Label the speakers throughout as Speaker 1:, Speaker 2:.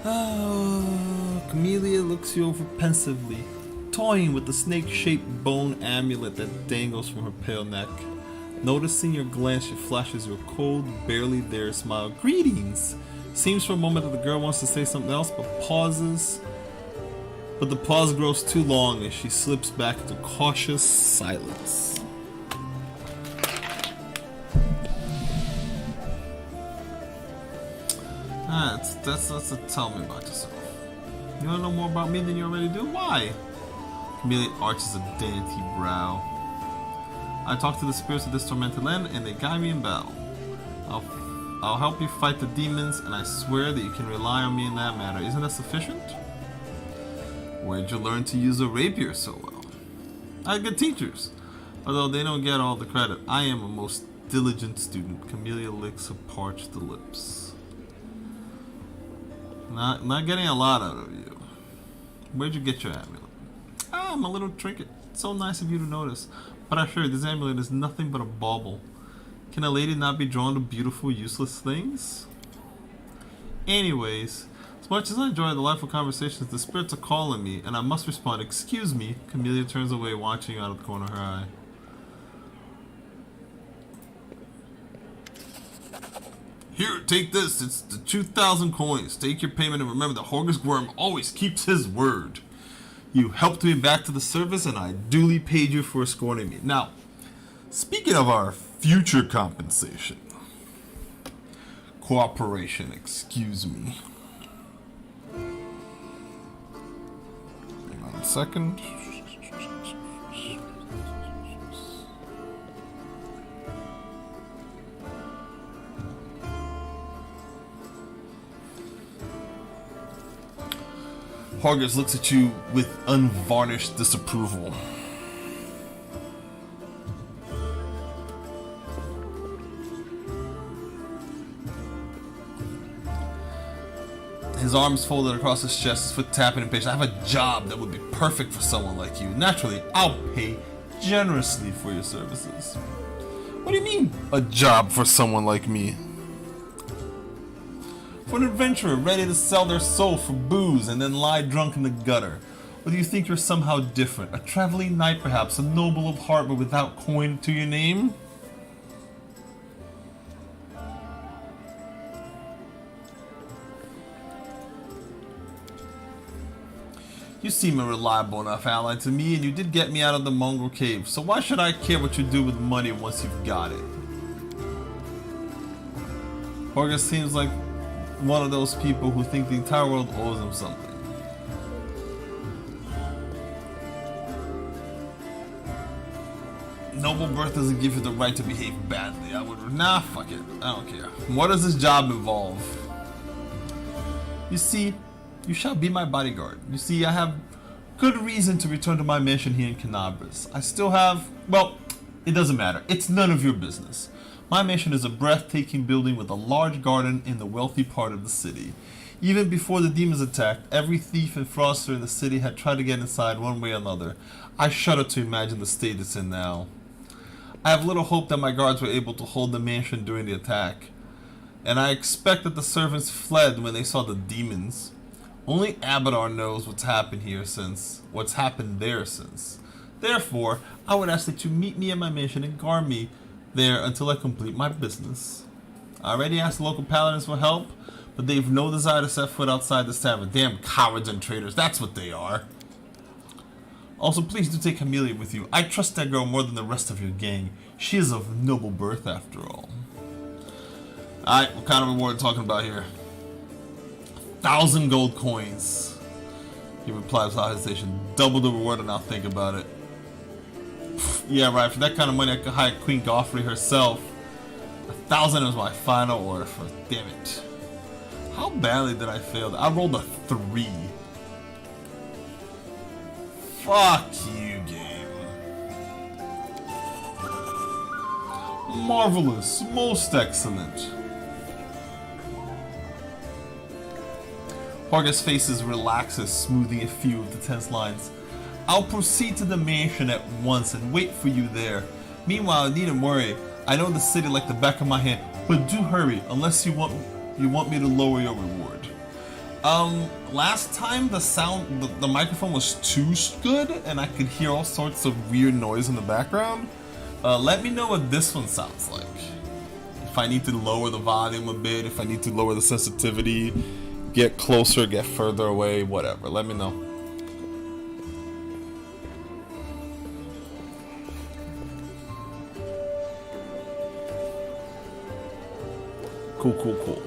Speaker 1: Oh, Camellia looks you over pensively, toying with the snake-shaped bone amulet that dangles from her pale neck. Noticing your glance, she flashes you a cold, barely there smile. Greetings! Seems for a moment that the girl wants to say something else, but pauses. But the pause grows too long as she slips back into cautious silence. That's a tell me about yourself. You want to know more about me than you already do? Why? Camellia arches a dainty brow. I talk to the spirits of this tormented land, and they guide me in battle. I'll help you fight the demons, and I swear that you can rely on me in that matter. Isn't that sufficient? Where'd you learn to use a rapier so well? I had good teachers, although they don't get all the credit. I am a most diligent student. Camellia licks her parched lips. Not getting a lot out of you. Where'd you get your amulet? Ah, my little trinket. It's so nice of you to notice. But I assure you, this amulet is nothing but a bauble. Can a lady not be drawn to beautiful, useless things? Anyways, as much as I enjoy the delightful conversations, the spirits are calling me, and I must respond. Excuse me. Camellia turns away, watching you out of the corner of her eye. Here, take this. It's the 2,000 coins. Take your payment and remember that Horgus Worm always keeps his word. You helped me back to the service, and I duly paid you for escorting me. Now, speaking of our future compensation. Cooperation, excuse me. Hang on a second. Horgus looks at you with unvarnished disapproval. His arms folded across his chest, his foot tapping impatient. I have a job that would be perfect for someone like you. Naturally, I'll pay generously for your services. What do you mean, a job for someone like me? For an adventurer ready to sell their soul for booze and then lie drunk in the gutter? Or do you think you're somehow different? A traveling knight perhaps, a noble of heart but without coin to your name? You seem a reliable enough ally to me, and you did get me out of the mongrel cave, so why should I care what you do with money once you've got it? Horgus seems like one of those people who think the entire world owes them something. Noble birth doesn't give you the right to behave badly. Nah, fuck it. I don't care. What does this job involve? You see, you shall be my bodyguard. You see, I have good reason to return to my mansion here in Canabras. I still have... well, it doesn't matter. It's none of your business. My mansion is a breathtaking building with a large garden in the wealthy part of the city. Even before the demons attacked, every thief and fraudster in the city had tried to get inside one way or another. I shudder to imagine the state it's in now. I have little hope that my guards were able to hold the mansion during the attack, and I expect that the servants fled when they saw the demons. Only Abadar knows what's happened there since. Therefore, I would ask that you meet me at my mansion and guard me there until I complete my business. I already asked the local paladins for help, but they've no desire to set foot outside this tavern. Damn cowards and traitors, that's what they are. Also, please do take Camellia with you. I trust that girl more than the rest of your gang. She is of noble birth after all. Alright, what kind of reward are we talking about here? 1,000 gold coins. He replies without hesitation. Double the reward and I'll think about it. Yeah, right. For that kind of money, I could hire Queen Goffrey herself. 1,000 was my final order for. Damn it! How badly did I fail? I rolled a 3. Fuck you, game. Marvelous, most excellent. Horgus' face relaxes, smoothing a few of the tense lines. I'll proceed to the mansion at once and wait for you there. Meanwhile, needn't worry. I know the city like the back of my hand, but do hurry, unless you want me to lower your reward. Last time the microphone was too good and I could hear all sorts of weird noise in the background. Let me know what this one sounds like. If I need to lower the volume a bit, if I need to lower the sensitivity, get closer, get further away, whatever. Let me know. Cool, cool, cool.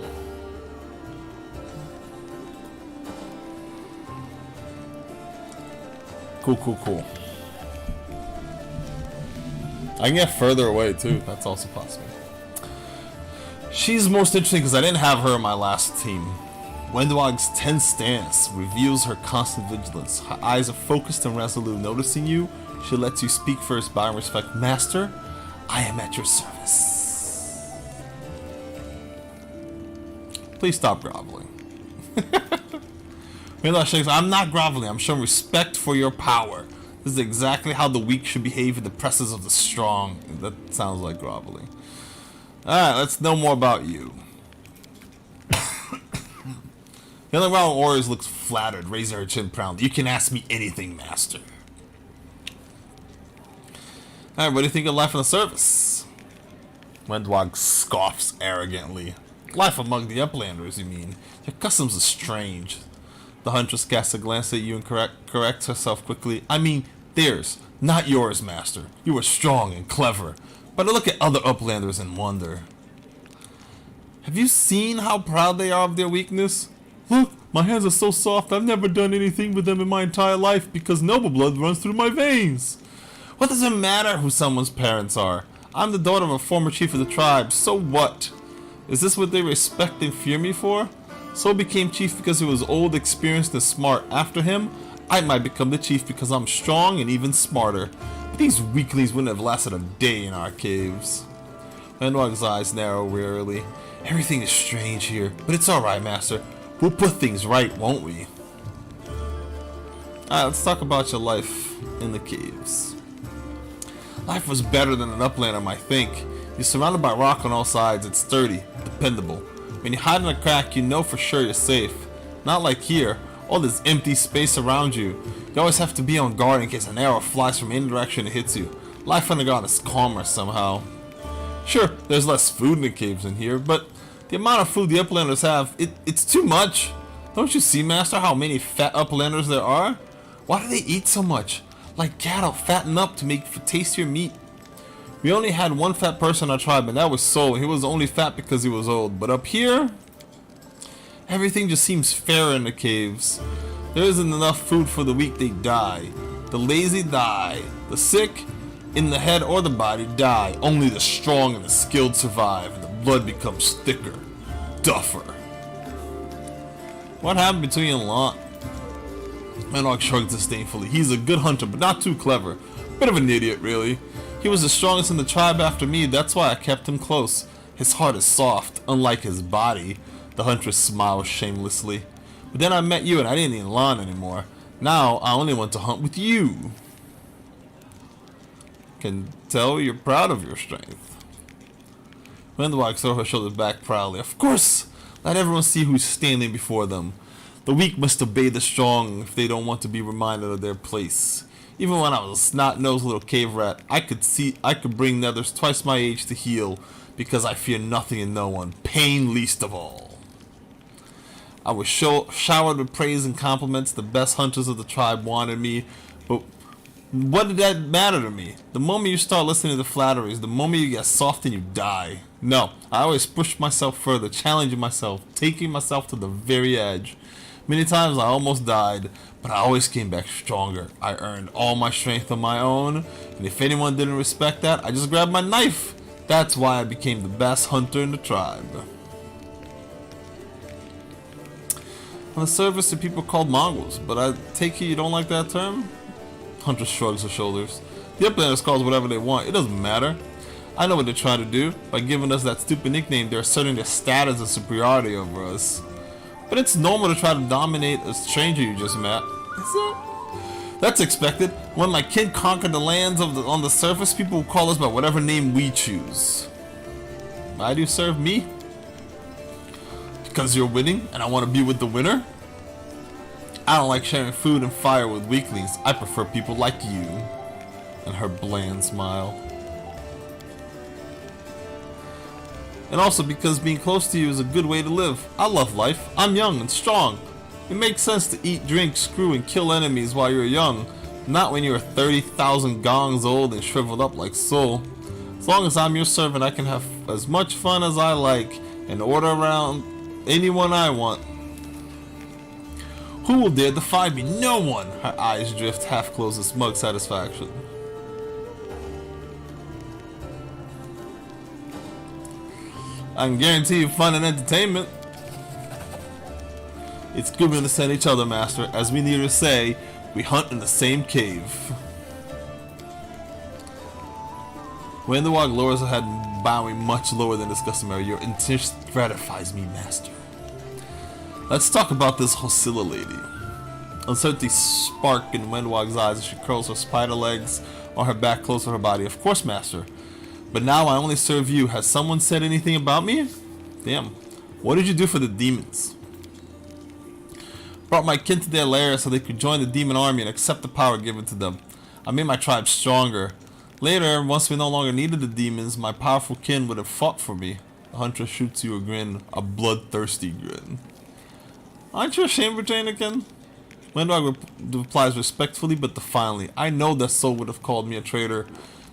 Speaker 1: Cool, cool, cool. I can get further away too, that's also possible. She's most interesting because I didn't have her in my last team. Wendwag's tense stance reveals her constant vigilance. Her eyes are focused and resolute. Noticing you, she lets you speak first. Bow and respect. Master, I am at your service. Please stop groveling. I'm not groveling. I'm showing respect for your power. This is exactly how the weak should behave in the presence of the strong. That sounds like groveling. Alright, let's know more about you. The other round warriors looks flattered, raising her chin proudly. You can ask me anything, master. Alright, what do you think of life in the service? Wendwag scoffs arrogantly. Life among the uplanders, you mean? Your customs are strange. The huntress casts a glance at you and corrects herself quickly. I mean, theirs, not yours, master. You are strong and clever. But I look at other uplanders and wonder. Have you seen how proud they are of their weakness? Look, my hands are so soft, I've never done anything with them in my entire life because noble blood runs through my veins. What does it matter who someone's parents are? I'm the daughter of a former chief of the tribe, so what? Is this what they respect and fear me for? Saul became chief because he was old, experienced, and smart. After him, I might become the chief because I'm strong and even smarter. But these weaklings wouldn't have lasted a day in our caves. Wendwag's eyes narrow wearily. Everything is strange here, but it's alright, master. We'll put things right, won't we? Alright, let's talk about your life in the caves. Life was better than an uplander might think. You're surrounded by rock on all sides. It's sturdy, dependable. When you hide in a crack, you know for sure you're safe. Not like here, all this empty space around you. You always have to be on guard in case an arrow flies from any direction and hits you. Life underground is calmer somehow. Sure, there's less food in the caves in here, but the amount of food the uplanders have, it's too much. Don't you see, master, how many fat uplanders there are? Why do they eat so much? Like cattle, fatten up to make tastier meat. We only had one fat person in our tribe, and that was Sol. He was only fat because he was old. But up here, everything just seems fairer in the caves. There isn't enough food for the weak, they die. The lazy die. The sick, in the head or the body, die. Only the strong and the skilled survive, and the blood becomes thicker, duffer. What happened between you and Lot? Wendwag shrugged disdainfully. He's a good hunter, but not too clever. Bit of an idiot, really. He was the strongest in the tribe after me, that's why I kept him close. His heart is soft, unlike his body. The huntress smiled shamelessly. But then I met you and I didn't need Lon anymore. Now I only want to hunt with you. Can tell you're proud of your strength. Wendwag threw her shoulders back proudly. Of course! Let everyone see who's standing before them. The weak must obey the strong if they don't want to be reminded of their place. Even when I was a snot-nosed little cave rat, I could bring nethers twice my age to heal, because I fear nothing and no one, pain least of all. I was showered with praise and compliments. The best hunters of the tribe wanted me, but what did that matter to me? The moment you start listening to flatteries, the moment you get soft and you die. No, I always pushed myself further, challenging myself, taking myself to the very edge. Many times I almost died, but I always came back stronger. I earned all my strength on my own, and if anyone didn't respect that, I just grabbed my knife. That's why I became the best hunter in the tribe. On the surface, the people called mongrels, but I take it you don't like that term? Hunter shrugs her shoulders. The uplanders call us whatever they want. It doesn't matter. I know what they're trying to do. By giving us that stupid nickname, they're asserting their status and superiority over us. But it's normal to try to dominate a stranger you just met. Is it? That's expected. When my kid conquered the lands on the surface, people will call us by whatever name we choose. Why do you serve me? Because you're winning and I want to be with the winner? I don't like sharing food and fire with weaklings. I prefer people like you. And her bland smile. And also because being close to you is a good way to live. I love life. I'm young and strong. It makes sense to eat, drink, screw, and kill enemies while you're young. Not when you're 30,000 gongs old and shriveled up like Soul. As long as I'm your servant, I can have as much fun as I like and order around anyone I want. Who will dare defy me? No one! Her eyes drift half closed in smug satisfaction. I can guarantee you fun and entertainment. It's good we understand each other, Master. As we need to say, we hunt in the same cave. When the Wog lowers her head, bowing much lower than is customary, your interest gratifies me, Master. Let's talk about this Hosilla lady. Uncertainty spark in Wendwog's eyes as she curls her spider legs on her back close to her body. Of course, Master. But now I only serve you. Has someone said anything about me? Damn. What did you do for the demons? Brought my kin to their lair so they could join the demon army and accept the power given to them. I made my tribe stronger. Later, once we no longer needed the demons, my powerful kin would have fought for me. The huntress shoots you a grin, a bloodthirsty grin. Aren't you ashamed of betraying a kin? Wendwog replies respectfully but defiantly. I know that Soul would have called me a traitor,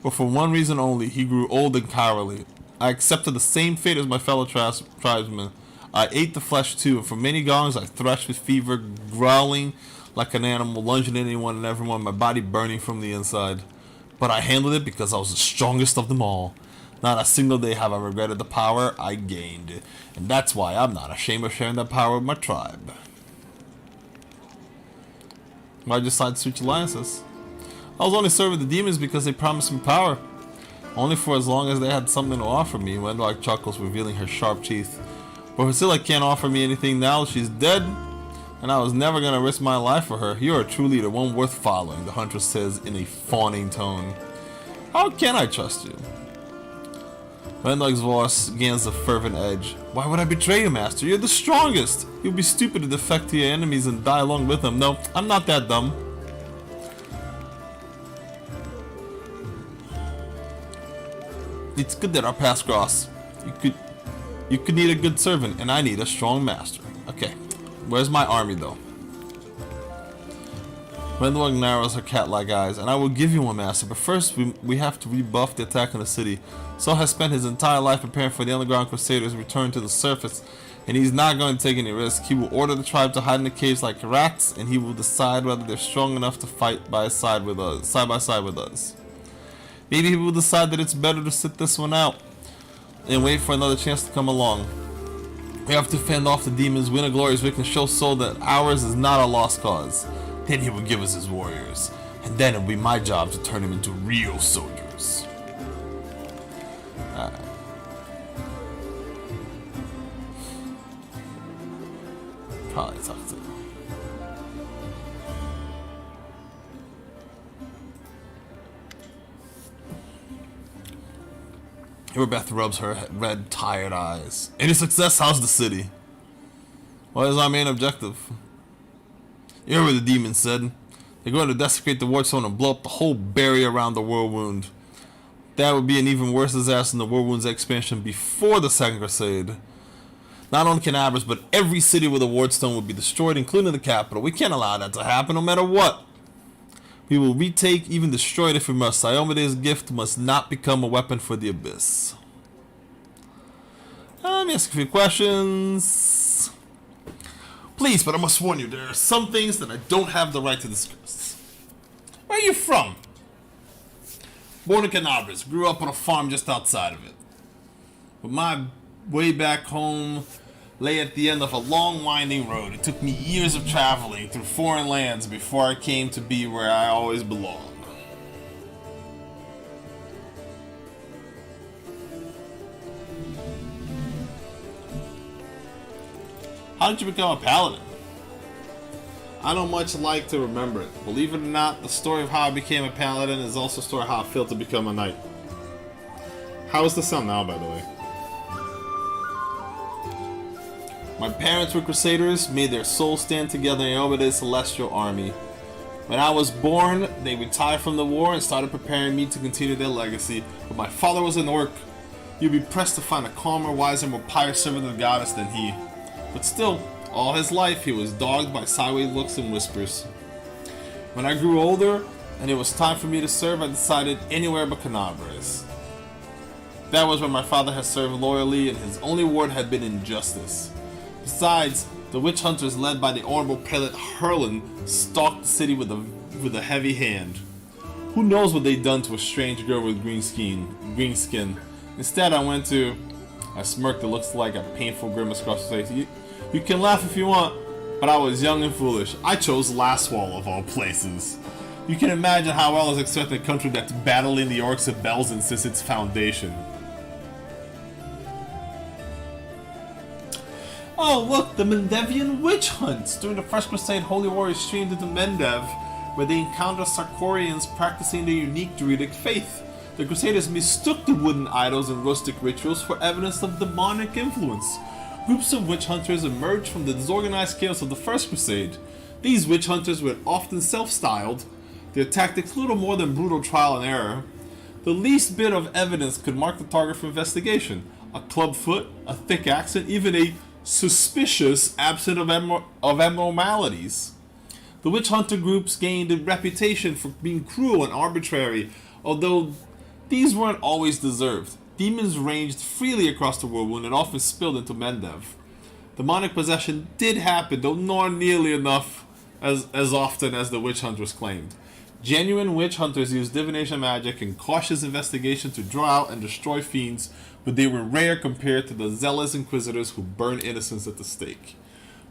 Speaker 1: but for one reason only, he grew old and cowardly. I accepted the same fate as my fellow tribesmen. I ate the flesh too, and for many gongs I threshed with fever, growling like an animal, lunging at anyone and everyone, my body burning from the inside. But I handled it because I was the strongest of them all. Not a single day have I regretted the power I gained, and that's why I'm not ashamed of sharing that power with my tribe. Why decide to switch alliances? I was only serving the demons because they promised me power. Only for as long as they had something to offer me. Wendwog chuckles, revealing her sharp teeth. But Hosilla can't offer me anything now. She's dead, and I was never going to risk my life for her. You're a true leader, one worth following, the huntress says in a fawning tone. How can I trust you? Wendwog's voice gains a fervent edge. Why would I betray you, Master? You're the strongest. You'd be stupid to defect to your enemies and die along with them. No, I'm not that dumb. It's good that our paths cross. You could need a good servant, and I need a strong master. Okay, where's my army, though? Wendwog narrows her cat-like eyes, and I will give you one, master, but first we have to rebuff the attack on the city. Saul has spent his entire life preparing for the underground crusaders' return to the surface, and he's not going to take any risk. He will order the tribe to hide in the caves like rats, and he will decide whether they're strong enough to fight by side by side with us. Maybe he will decide that it's better to sit this one out and wait for another chance to come along. We have to fend off the demons, win a glorious victory, and show Soul that ours is not a lost cause. Then he will give us his warriors, and then it will be my job to turn him into real soldiers. Probably talk to him. Beth rubs her red, tired eyes. Any success? How's the city? What is our main objective? You heard what the demons said. They're going to desecrate the Wardstone and blow up the whole barrier around the Whirlwound. That would be an even worse disaster than the Whirlwound's expansion before the Second Crusade. Not only Canabras, but every city with a Wardstone would be destroyed, including the capital. We can't allow that to happen, no matter what. We will retake, even destroy it if we must. Iomede's gift must not become a weapon for the Abyss. Let me ask a few questions. Please, but I must warn you, there are some things that I don't have the right to discuss. Where are you from? Born in Canabras, grew up on a farm just outside of it. But my way back home lay at the end of a long winding road. It took me years of traveling through foreign lands before I came to be where I always belonged. How did you become a paladin? I don't much like to remember it. Believe it or not, the story of how I became a paladin is also the story of how I feel to become a knight. How is the sun now, by the way? My parents were crusaders, made their souls stand together in Yomeda's celestial army. When I was born, they retired from the war and started preparing me to continue their legacy. But my father was an orc. You'd be pressed to find a calmer, wiser, more pious servant of the goddess than he. But still, all his life he was dogged by sideways looks and whispers. When I grew older and it was time for me to serve, I decided anywhere but Canabres. That was where my father had served loyally, and his only word had been injustice. Besides, the witch hunters led by the honorable prelate Herlin stalked the city with a heavy hand. Who knows what they'd done to a strange girl with green skin. Instead, I smirked. It looks like a painful grimace across his face. You can laugh if you want, but I was young and foolish. I chose Lastwall of all places. You can imagine how well I was expecting a country that's battling the orcs of Belzen since its foundation. Oh look, the Mendevian witch hunts! During the First Crusade, holy warriors streamed into Mendev, where they encountered Sarkorians practicing their unique druidic faith. The Crusaders mistook the wooden idols and rustic rituals for evidence of demonic influence. Groups of witch hunters emerged from the disorganized chaos of the First Crusade. These witch hunters were often self-styled, their tactics little more than brutal trial and error. The least bit of evidence could mark the target for investigation. A club foot, a thick accent, even a suspicious absence of abnormalities. The witch hunter groups gained a reputation for being cruel and arbitrary, although these weren't always deserved. Demons ranged freely across the world and often spilled into Mendev. Demonic possession did happen, though not nearly enough as often as the witch hunters claimed. Genuine witch hunters used divination magic and cautious investigation to draw out and destroy fiends, but they were rare compared to the zealous inquisitors who burned innocents at the stake.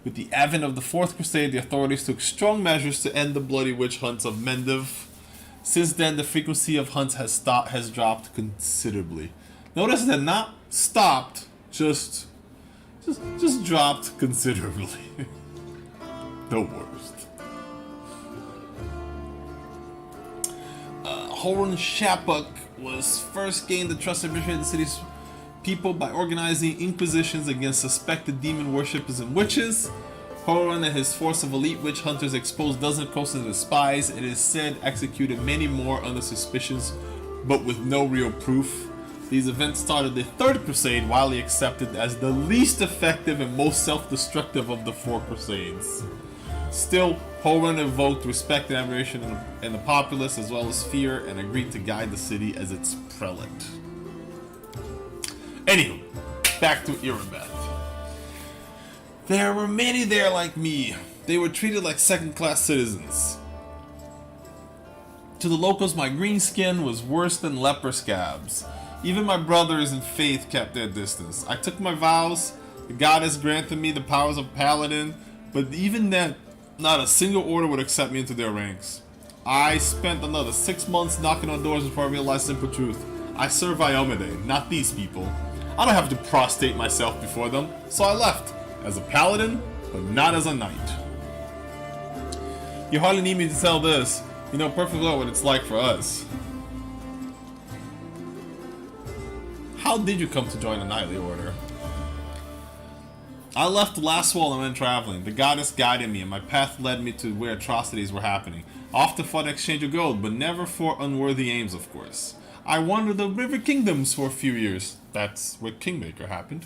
Speaker 1: With the advent of the Fourth Crusade, the authorities took strong measures to end the bloody witch hunts of Mendev. Since then, the frequency of hunts has dropped considerably. Notice that not stopped, just dropped considerably. The worst. Horan Shapuk was first gained the trust and betray the city's people by organizing inquisitions against suspected demon worshippers and witches. Horan and his force of elite witch hunters exposed dozens of coasters as spies. It is said executed many more under suspicions, but with no real proof. These events started the Third Crusade, widely accepted as the least effective and most self-destructive of the four crusades. Still, Horan evoked respect and admiration in the populace as well as fear, and agreed to guide the city as its prelate. Anywho, back to Irabeth. There were many there like me. They were treated like second-class citizens. To the locals, my green skin was worse than leper scabs. Even my brothers in faith kept their distance. I took my vows. The goddess granted me the powers of paladin, but even then, not a single order would accept me into their ranks. I spent another 6 months knocking on doors before I realized simple truth. I serve Iomade, not these people. I don't have to prostrate myself before them, so I left. As a paladin, but not as a knight. You hardly need me to tell this. You know perfectly well what it's like for us. How did you come to join the Knightly Order? I left Lastwall and went traveling. The goddess guided me, and my path led me to where atrocities were happening. I often fought in exchange of gold, but never for unworthy aims, of course. I wandered the River Kingdoms for a few years. That's where Kingmaker happened.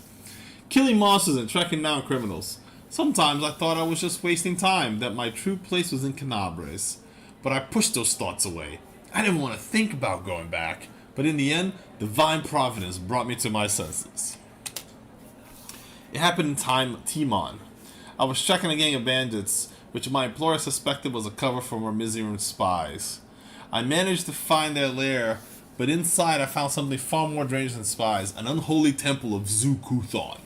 Speaker 1: Killing monsters and tracking down criminals. Sometimes I thought I was just wasting time, that my true place was in Canabres. But I pushed those thoughts away. I didn't want to think about going back. But in the end, divine providence brought me to my senses. It happened in Timon. I was tracking a gang of bandits, which my employer suspected was a cover for Mermizian spies. I managed to find their lair, but inside I found something far more dangerous than spies, an unholy temple of Zukuthon.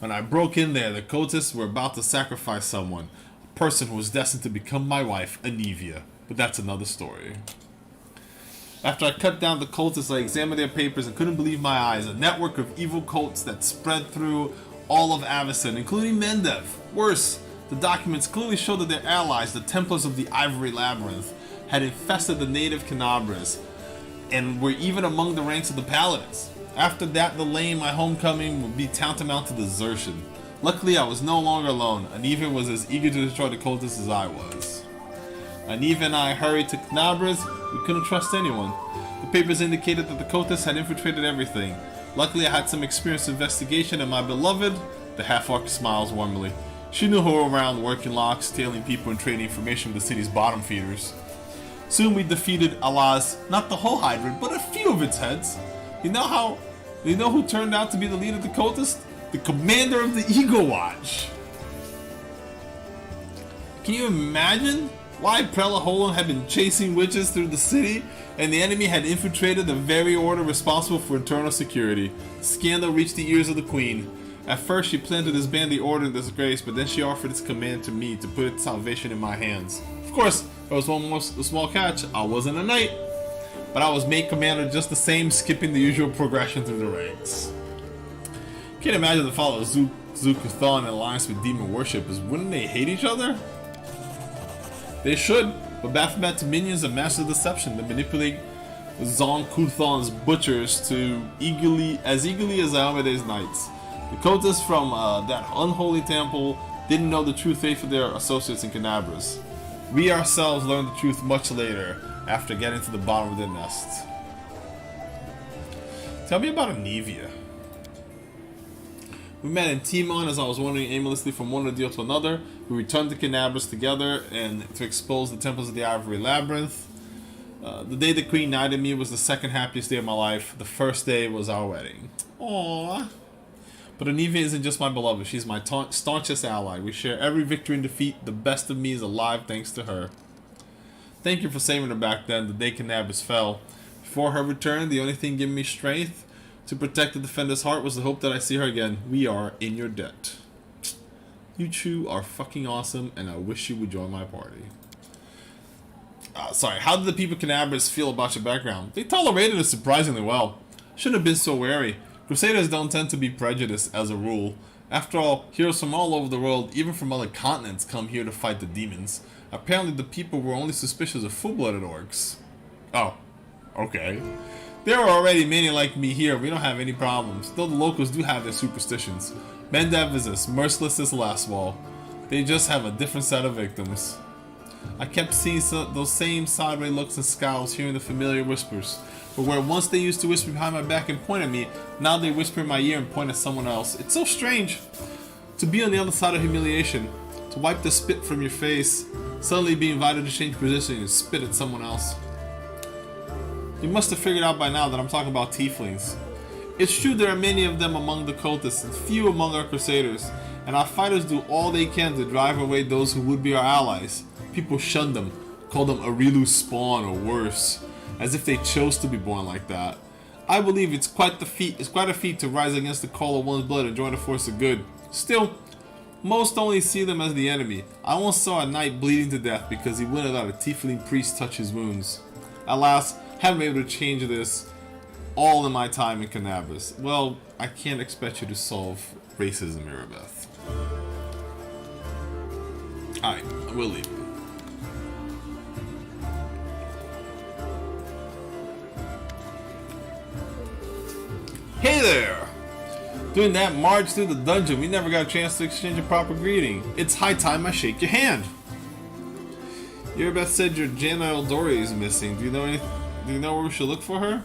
Speaker 1: When I broke in there, the cultists were about to sacrifice someone, a person who was destined to become my wife, Anivia. But that's another story. After I cut down the cultists, I examined their papers and couldn't believe my eyes. A network of evil cults that spread through all of Avacyn, including Mendev. Worse, the documents clearly showed that their allies, the Templars of the Ivory Labyrinth, had infested the native Canabres, and were even among the ranks of the Paladins. After that, delaying my homecoming would be tantamount to desertion. Luckily, I was no longer alone. Aneva was as eager to destroy the cultists as I was. Aneva and I hurried to Knabras. We couldn't trust anyone. The papers indicated that the cultists had infiltrated everything. Luckily, I had some experienced investigation, and my beloved, the half-orc smiles warmly. She knew her way around working locks, tailing people, and trading information with the city's bottom feeders. Soon we defeated Allah's, not the whole Hydra, but a few of its heads. You know who turned out to be the leader of the cultists? The commander of the Eagle Watch. Can you imagine why Prella Holland had been chasing witches through the city, and the enemy had infiltrated the very order responsible for internal security? The scandal reached the ears of the Queen. At first, she planned to disband the order in disgrace, but then she offered its command to me to put its salvation in my hands. Of course, there was one more small catch. I wasn't a knight, but I was made commander just the same, skipping the usual progression through the ranks. Can't imagine the fall of Zukuthon in alliance with demon worshippers. Wouldn't they hate each other? They should, but Baphomet to minions of master deception that manipulate Zon Kuthon's butchers to eagerly as Almeda's knights. The cultists from that unholy temple didn't know the true faith of their associates in Knabras. We ourselves learned the truth much later, after getting to the bottom of the nest. Tell me about Aneva. We met in Timon as I was wandering aimlessly from one ordeal to another. We returned to Knabras together and to expose the temples of the Ivory Labyrinth. The day the Queen knighted me was the second happiest day of my life. The first day was our wedding. Aww. But Aneva isn't just my beloved, she's my staunchest ally. We share every victory and defeat. The best of me is alive thanks to her. Thank you for saving her back then, the day Knabras fell. Before her return, the only thing giving me strength to protect the defender's heart was the hope that I see her again. We are in your debt. You two are fucking awesome, and I wish you would join my party. Sorry, how did the people of Knabras feel about your background? They tolerated it surprisingly well. Shouldn't have been so wary. Crusaders don't tend to be prejudiced as a rule. After all, heroes from all over the world, even from other continents, come here to fight the demons. Apparently the people were only suspicious of full-blooded orcs. Oh, okay. There are already many like me here, we don't have any problems, though the locals do have their superstitions. Mendev is as merciless as Lastwall. They just have a different set of victims. I kept seeing those same sideways looks and scowls, hearing the familiar whispers. But where once they used to whisper behind my back and point at me, now they whisper in my ear and point at someone else. It's so strange to be on the other side of humiliation, to wipe the spit from your face, suddenly be invited to change position and spit at someone else. You must have figured out by now that I'm talking about tieflings. It's true there are many of them among the cultists and few among our crusaders, and our fighters do all they can to drive away those who would be our allies. People shun them, call them Arilu's spawn or worse, as if they chose to be born like that. I believe it's quite a feat to rise against the call of one's blood and join the force of good. Still, most only see them as the enemy. I once saw a knight bleeding to death because he wouldn't let a tiefling priest touch his wounds. Alas, haven't been able to change this all in my time in Knabras. Well, I can't expect you to solve racism, Mirabeth. Alright, we'll leave. Hey there! During that march through the dungeon, we never got a chance to exchange a proper greeting. It's high time I shake your hand. Irabeth said your Jana Eldori is missing. Do you know where we should look for her?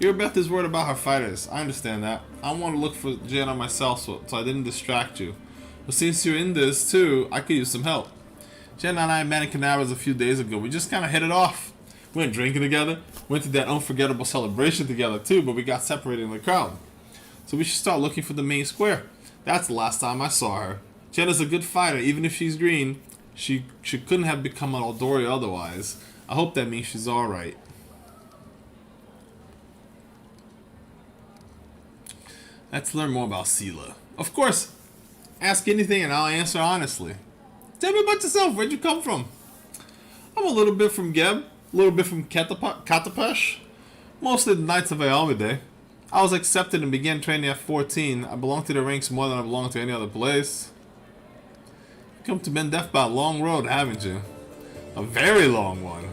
Speaker 1: Irabeth is worried about her fighters. I understand that. I want to look for Jana myself so I didn't distract you. But since you're in this too, I could use some help. Jana and I met in Knabras a few days ago. We just kind of hit it off. We went drinking together, went to that unforgettable celebration together too, but we got separated in the crowd. So we should start looking for the main square. That's the last time I saw her. Jenna's a good fighter, even if she's green. She couldn't have become an Eldori otherwise. I hope that means she's alright. Let's learn more about Sela. Of course, ask anything and I'll answer honestly. Tell me about yourself, where'd you come from? I'm a little bit from Geb. A little bit from Katapesh, mostly the Knights of Aelmide. I was accepted and began training at 14. I belong to the ranks more than I belong to any other place. You come to Mendef by a long road, haven't you? A very long one.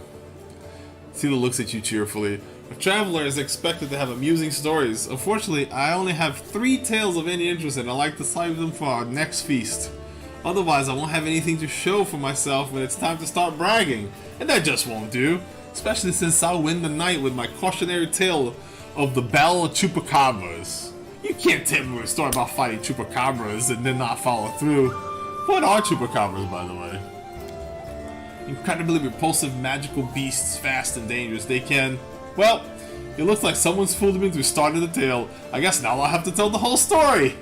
Speaker 1: Sela looks at you cheerfully. A traveler is expected to have amusing stories. Unfortunately, I only have 3 tales of any interest and I like to save them for our next feast. Otherwise, I won't have anything to show for myself when it's time to start bragging. And that just won't do. Especially since I'll win the night with my cautionary tale of the Battle of Chupacabras. You can't tell me a story about fighting Chupacabras and then not follow through. What are Chupacabras, by the way? Incredibly repulsive magical beasts, fast and dangerous. They can... Well, it looks like someone's fooled me into starting the tale. I guess now I'll have to tell the whole story.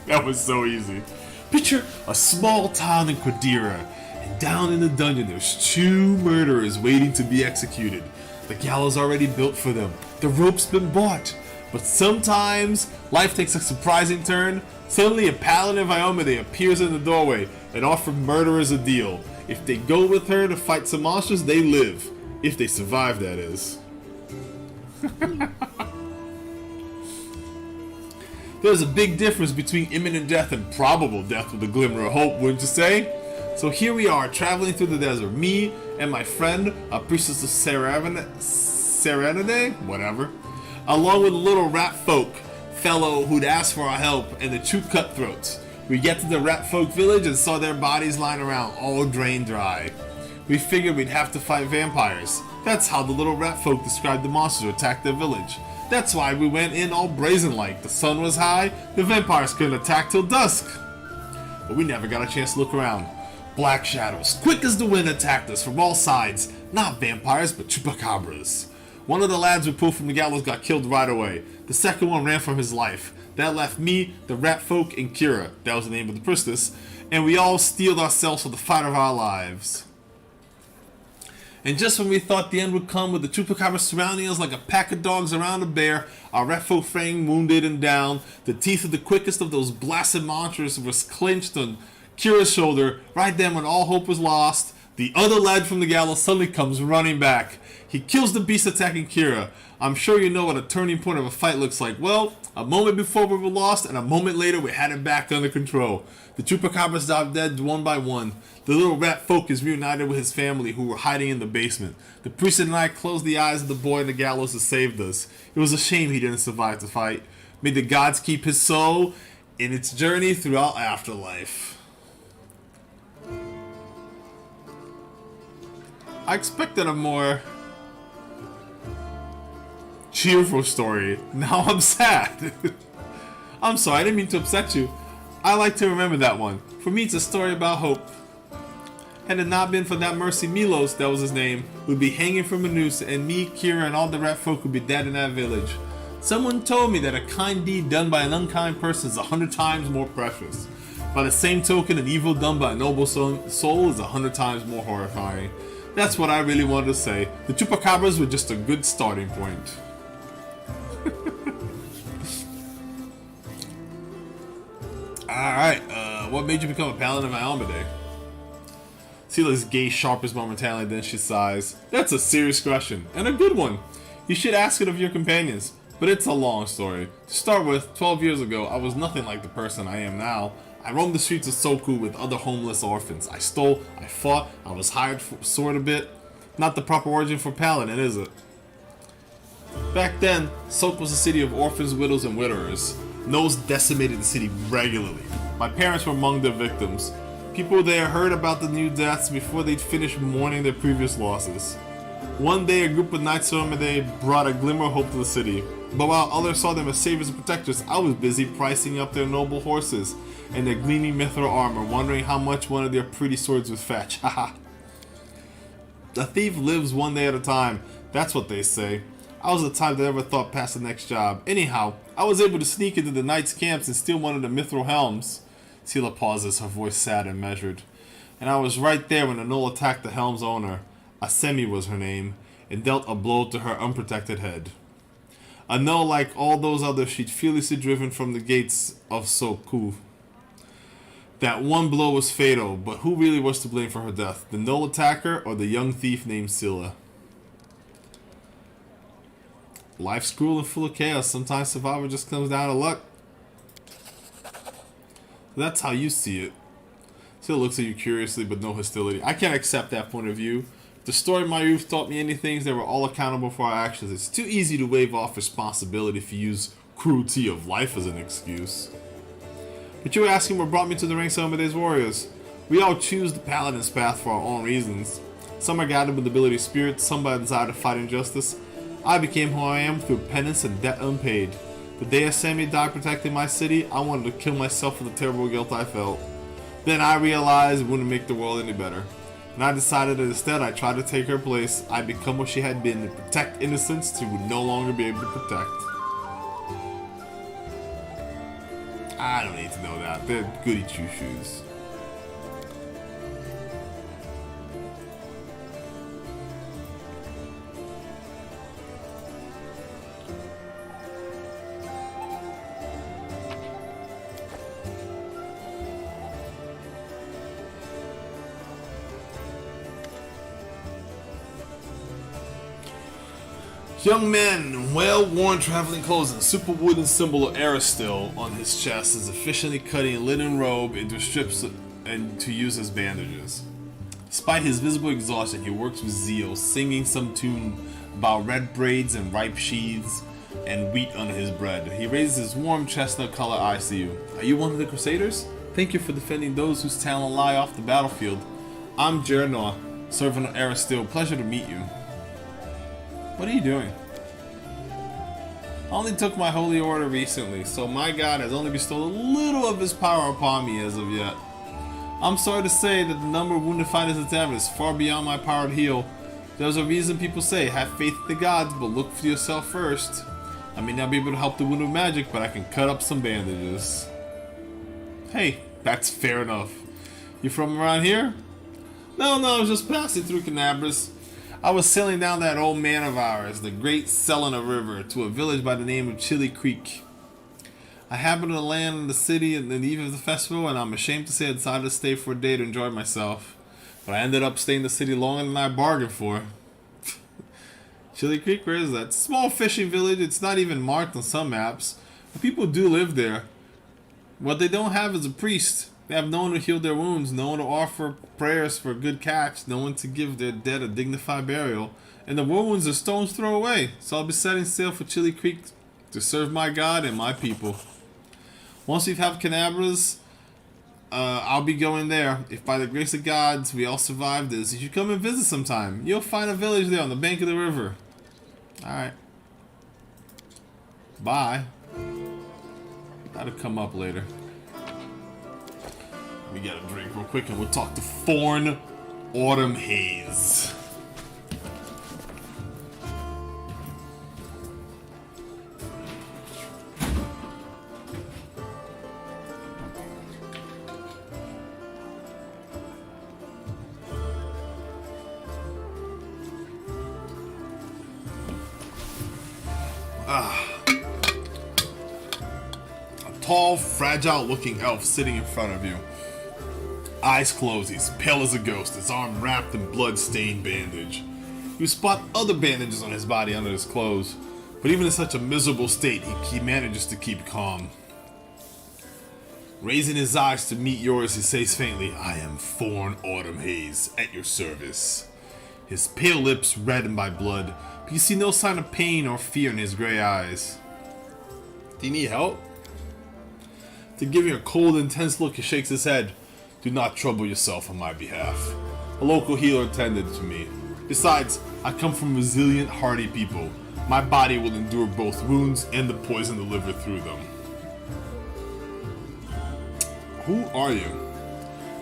Speaker 1: That was so easy. Picture a small town in Qadira, and down in the dungeon there's 2 murderers waiting to be executed. The gallows already built for them. The rope's been bought. But sometimes life takes a surprising turn. Suddenly a paladin of Iomade appears in the doorway and offers murderers a deal. If they go with her to fight some monsters, they live. If they survive, that is. There's a big difference between imminent death and probable death with a glimmer of hope, wouldn't you say? So here we are, traveling through the desert. Me and my friend, a priestess of Serenade, whatever, along with a little rat folk fellow who'd asked for our help, and the 2 cutthroats. We get to the rat folk village and saw their bodies lying around, all drained dry. We figured we'd have to fight vampires. That's how the little rat folk described the monsters who attacked their village. That's why we went in all brazen-like. The sun was high, the vampires couldn't attack till dusk. But we never got a chance to look around. Black shadows, quick as the wind, attacked us from all sides. Not vampires, but chupacabras. One of the lads we pulled from the gallows got killed right away. The second one ran for his life. That left me, the rat folk, and Kira, that was the name of the priestess, and we all steeled ourselves for the fight of our lives. And just when we thought the end would come with the chupacabras surrounding us like a pack of dogs around a bear, our rat folk friend wounded and down, the teeth of the quickest of those blasted monsters was clenched on Kira's shoulder. Right then when all hope was lost, the other lad from the gallows suddenly comes running back. He kills the beast attacking Kira. I'm sure you know what a turning point of a fight looks like. Well, a moment before we were lost, and a moment later we had it back under control. The chupacabras died dead one by one. The little rat folk is reunited with his family who were hiding in the basement. The priest and I closed the eyes of the boy in the gallows who saved us. It was a shame he didn't survive the fight. May the gods keep his soul in its journey throughout afterlife. I expected a more cheerful story. Now I'm sad. I'm sorry, I didn't mean to upset you. I like to remember that one. For me, it's a story about hope. Had it not been for that mercy, Milos, that was his name, would be hanging from a noose, and me, Kira, and all the rat folk would be dead in that village. Someone told me that a kind deed done by an unkind person is 100 times more precious. By the same token, an evil done by a noble soul is 100 times more horrifying. That's what I really wanted to say. The chupacabras were just a good starting point. Alright, what made you become a paladin of Iomade? Sela's gaze sharpens momentarily, then she sighs. That's a serious question, and a good one. You should ask it of your companions, but it's a long story. To start with, 12 years ago, I was nothing like the person I am now. I roamed the streets of Soku with other homeless orphans. I stole, I fought, I was hired for sword a bit. Not the proper origin for paladin, is it? Back then, Soku was a city of orphans, widows, and widowers. Gnolls decimated the city regularly. My parents were among their victims. People there heard about the new deaths before they'd finished mourning their previous losses. One day, a group of knights of Iomade brought a glimmer of hope to the city. But while others saw them as saviors and protectors, I was busy pricing up their noble horses and their gleaming mithril armor, wondering how much one of their pretty swords would fetch. Haha. A thief lives one day at a time. That's what they say. I was the type that never thought past the next job. Anyhow, I was able to sneak into the knights' camps and steal one of the mithril helms. Sela pauses, her voice sad and measured. And I was right there when the gnoll attacked the helm's owner. Asemi was her name, and dealt a blow to her unprotected head. A gnoll like all those others, she'd fearlessly driven from the gates of Soku. That one blow was fatal, but who really was to blame for her death? The gnoll attacker or the young thief named Sela? Life's cruel and full of chaos. Sometimes survival just comes down to luck. That's how you see it. Sela looks at you curiously, but no hostility. I can't accept that point of view. The story of my youth taught me anything. They were all accountable for our actions. It's too easy to wave off responsibility if you use cruelty of life as an excuse. But you were asking what brought me to the ranks of Amadeus warriors. We all choose the paladin's path for our own reasons. Some are guided with the ability of spirit, some by a desire to fight injustice. I became who I am through penance and debt unpaid. The day Sammy died protecting my city, I wanted to kill myself for the terrible guilt I felt. Then I realized it wouldn't make the world any better. And I decided that instead I'd try to take her place. I'd become what she had been and protect innocence she would no longer be able to protect. I don't need to know that. They're goody two-shoes. Young man in well-worn traveling clothes and a super wooden symbol of Aristil on his chest is efficiently cutting a linen robe into strips and to use as bandages. Despite his visible exhaustion, he works with zeal, singing some tune about red braids and ripe sheaths and wheat under his bread. He raises his warm chestnut-colored eyes to you. Are you one of the Crusaders? Thank you for defending those whose talent lie off the battlefield. I'm Jernoa, servant of Aristil. Pleasure to meet you. What are you doing? I only took my holy order recently, so my god has only bestowed a little of his power upon me as of yet. I'm sorry to say that the number of wounded fighters at Tavern is far beyond my power to heal. There's a reason people say, have faith in the gods, but look for yourself first. I may not be able to help the wound with magic, but I can cut up some bandages. Hey, that's fair enough. You from around here? No, I was just passing through Canabras. I was sailing down that old man of ours, the great Selena River, to a village by the name of Chili Creek. I happened to land in the city at the eve of the festival, and I'm ashamed to say I decided to stay for a day to enjoy myself. But I ended up staying in the city longer than I bargained for. Chili Creek, where is that? Small fishing village. It's not even marked on some maps. But people do live there. What they don't have is a priest. They have no one to heal their wounds, no one to offer prayers for a good catch, no one to give their dead a dignified burial, and the war wounds are stone's throw away. So I'll be setting sail for Chili Creek to serve my God and my people. Once we have Canabras, I'll be going there. If by the grace of gods we all survive this, you should come and visit sometime. You'll find a village there on the bank of the river. Alright. Bye. Gotta come up later. We get a drink real quick and we'll talk to Thorn Autumn Haze. A tall, fragile-looking elf sitting in front of you. Eyes closed, he's pale as a ghost, his arm wrapped in blood-stained bandage. You spot other bandages on his body under his clothes, but even in such a miserable state, he manages to keep calm. Raising his eyes to meet yours, he says faintly, I am Thorn Autumn Haze, at your service. His pale lips reddened by blood, but you see no sign of pain or fear in his gray eyes. Do you need help? To give you a cold, intense look, he shakes his head. Do not trouble yourself on my behalf. A local healer attended to me. Besides, I come from resilient, hardy people. My body will endure both wounds and the poison delivered through them. Who are you?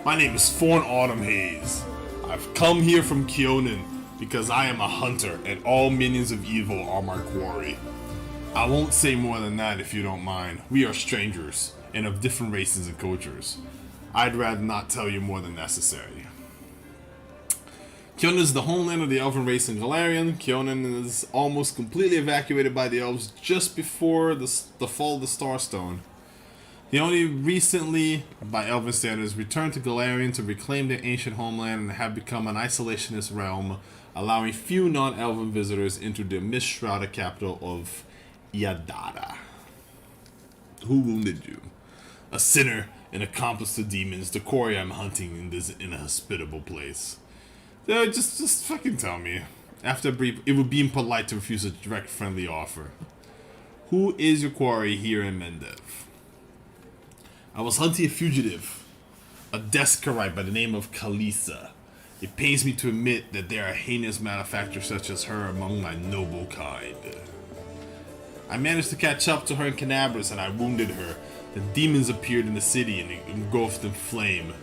Speaker 1: My name is Thorn Autumn Haze. I've come here from Keonan because I am a hunter and all minions of evil are my quarry. I won't say more than that if you don't mind. We are strangers and of different races and cultures. I'd rather not tell you more than necessary. Keonan is the homeland of the elven race in Galarian. Keonan is almost completely evacuated by the elves just before the fall of the Starstone. They only recently, by elven standards, returned to Galarian to reclaim their ancient homeland and have become an isolationist realm, allowing few non-elven visitors into the mist-shrouded capital of Yadara. Who wounded you? A sinner, an accomplice to demons, the quarry I'm hunting in this inhospitable place. Yeah, just fucking tell me. After a brief, it would be impolite to refuse a direct, friendly offer. Who is your quarry here in Mendev? I was hunting a fugitive, a Descarite by the name of Kalisa. It pains me to admit that there are heinous malefactors such as her among my noble kind. I managed to catch up to her in Canabras and I wounded her. The demons appeared in the city and engulfed in flame.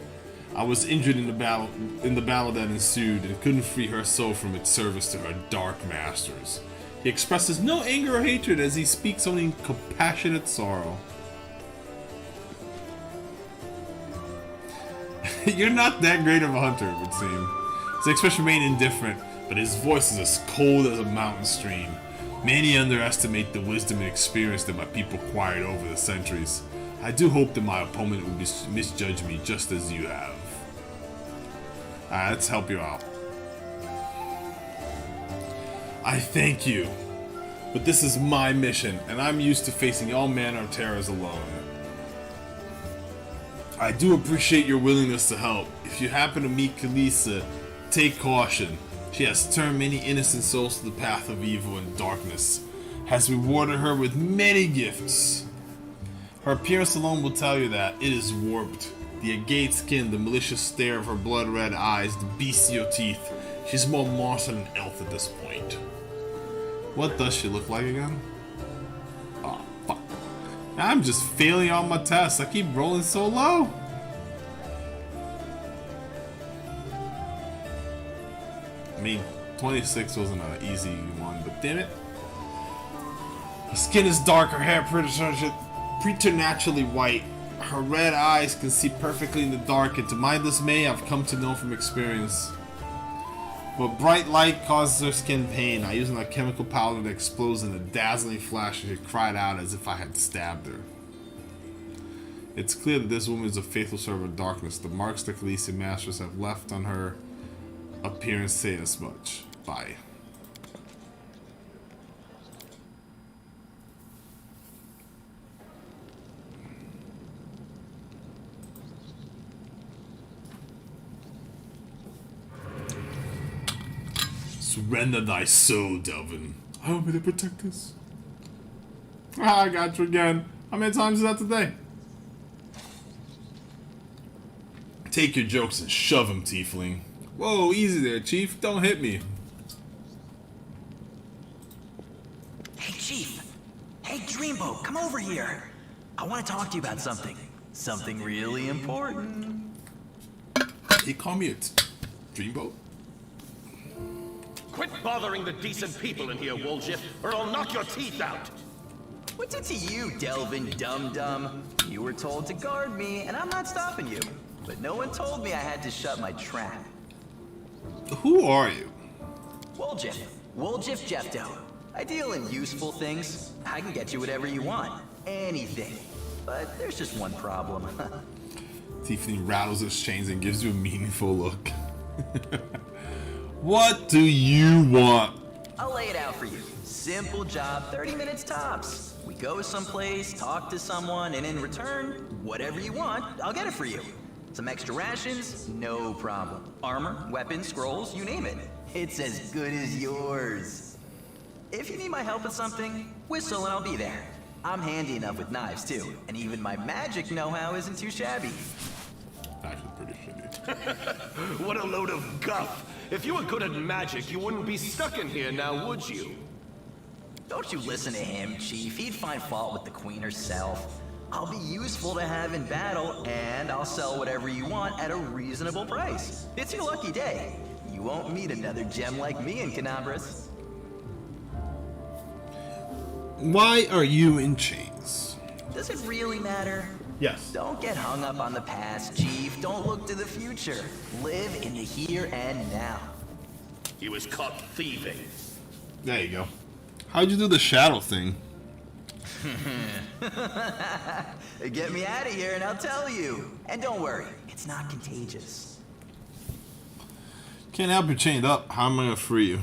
Speaker 1: I was injured in the battle that ensued and couldn't free her soul from its service to her dark masters. He expresses no anger or hatred as he speaks only in compassionate sorrow. You're not that great of a hunter, it would seem. His expression remained indifferent, but his voice is as cold as a mountain stream. Many underestimate the wisdom and experience that my people acquired over the centuries. I do hope that my opponent would misjudge me just as you have. Alright, let's help you out. I thank you, but this is my mission, and I'm used to facing all manner of terrors alone. I do appreciate your willingness to help. If you happen to meet Kalisa, take caution. She has turned many innocent souls to the path of evil and darkness, has rewarded her with many gifts. Her appearance alone will tell you that it is warped. The agate skin, the malicious stare of her blood-red eyes, the bestial teeth. She's more monster than an elf at this point. What does she look like again? Oh, fuck. I'm just failing all my tests. I keep rolling so low. I mean, 26 wasn't an easy one, but damn it. Her skin is dark, her hair preternaturally white. Her red eyes can see perfectly in the dark, and to my dismay, I've come to know from experience. But bright light causes her skin pain. I use a chemical powder that explodes in a dazzling flash, and she cried out as if I had stabbed her. It's clear that this woman is a faithful servant of darkness. The marks the Khaleesi masters have left on her appearance say as much. Bye. Surrender thy soul, Delvin. How am I to protect this? Ah, I got you again. How many times is that today? Take your jokes and shove them, tiefling. Whoa, easy there, Chief. Don't hit me.
Speaker 2: Hey, Chief. Hey, Dreamboat, come over here. I want to talk to you about something. Something really important.
Speaker 1: He called me a Dreamboat?
Speaker 3: Quit bothering the decent people in here, Woljiff, or I'll knock your teeth out!
Speaker 2: What's it to you, Delvin Dum-Dum? You were told to guard me, and I'm not stopping you. But no one told me I had to shut my trap.
Speaker 1: Who are you?
Speaker 2: Woljiff. Woljiff Jeffdo. I deal in useful things. I can get you whatever you want. Anything. But there's just one problem.
Speaker 1: Tiefling rattles his chains and gives you a meaningful look. What do you want?
Speaker 2: I'll lay it out for you. Simple job, 30 minutes tops. We go someplace, talk to someone, and in return, whatever you want, I'll get it for you. Some extra rations? No problem. Armor, weapons, scrolls, you name it. It's as good as yours. If you need my help with something, whistle and I'll be there. I'm handy enough with knives too, and even my magic know-how isn't too shabby.
Speaker 1: Actually pretty shitty.
Speaker 3: What a load of guff! If you were good at magic, you wouldn't be stuck in here now, would you?
Speaker 2: Don't you listen to him, Chief. He'd find fault with the Queen herself. I'll be useful to have in battle, and I'll sell whatever you want at a reasonable price. It's your lucky day. You won't meet another gem like me in Canabras.
Speaker 1: Why are you in chains?
Speaker 2: Does it really matter?
Speaker 1: Yes.
Speaker 2: Don't get hung up on the past, Chief. Don't look to the future. Live in the here and now.
Speaker 3: He was caught thieving.
Speaker 1: There you go. How'd you do the shadow thing?
Speaker 2: Get me out of here and I'll tell you. And don't worry, it's not contagious.
Speaker 1: Can't help you chained up. How am I gonna free you?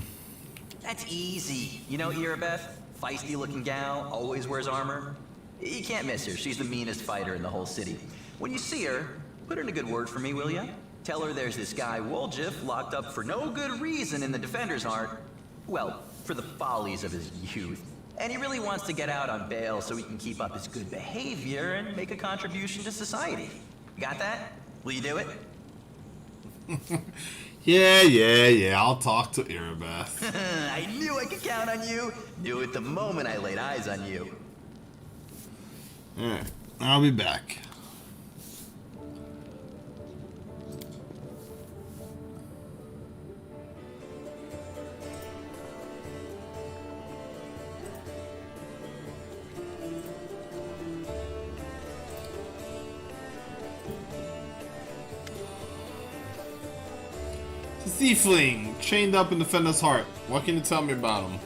Speaker 2: That's easy. You know Irabeth? Feisty looking gal, always wears armor. You can't miss her. She's the meanest fighter in the whole city. When you see her, put in a good word for me, will ya? Tell her there's this guy, Woljif, locked up for no good reason in the Defender's Heart. Well, for the follies of his youth. And he really wants to get out on bail so he can keep up his good behavior and make a contribution to society. You got that? Will you do it?
Speaker 1: Yeah. I'll talk to Erebeth.
Speaker 2: I knew I could count on you. Knew it the moment I laid eyes on you.
Speaker 1: Alright, I'll be back. Tiefling, chained up in Defender's Heart. What can you tell me about him?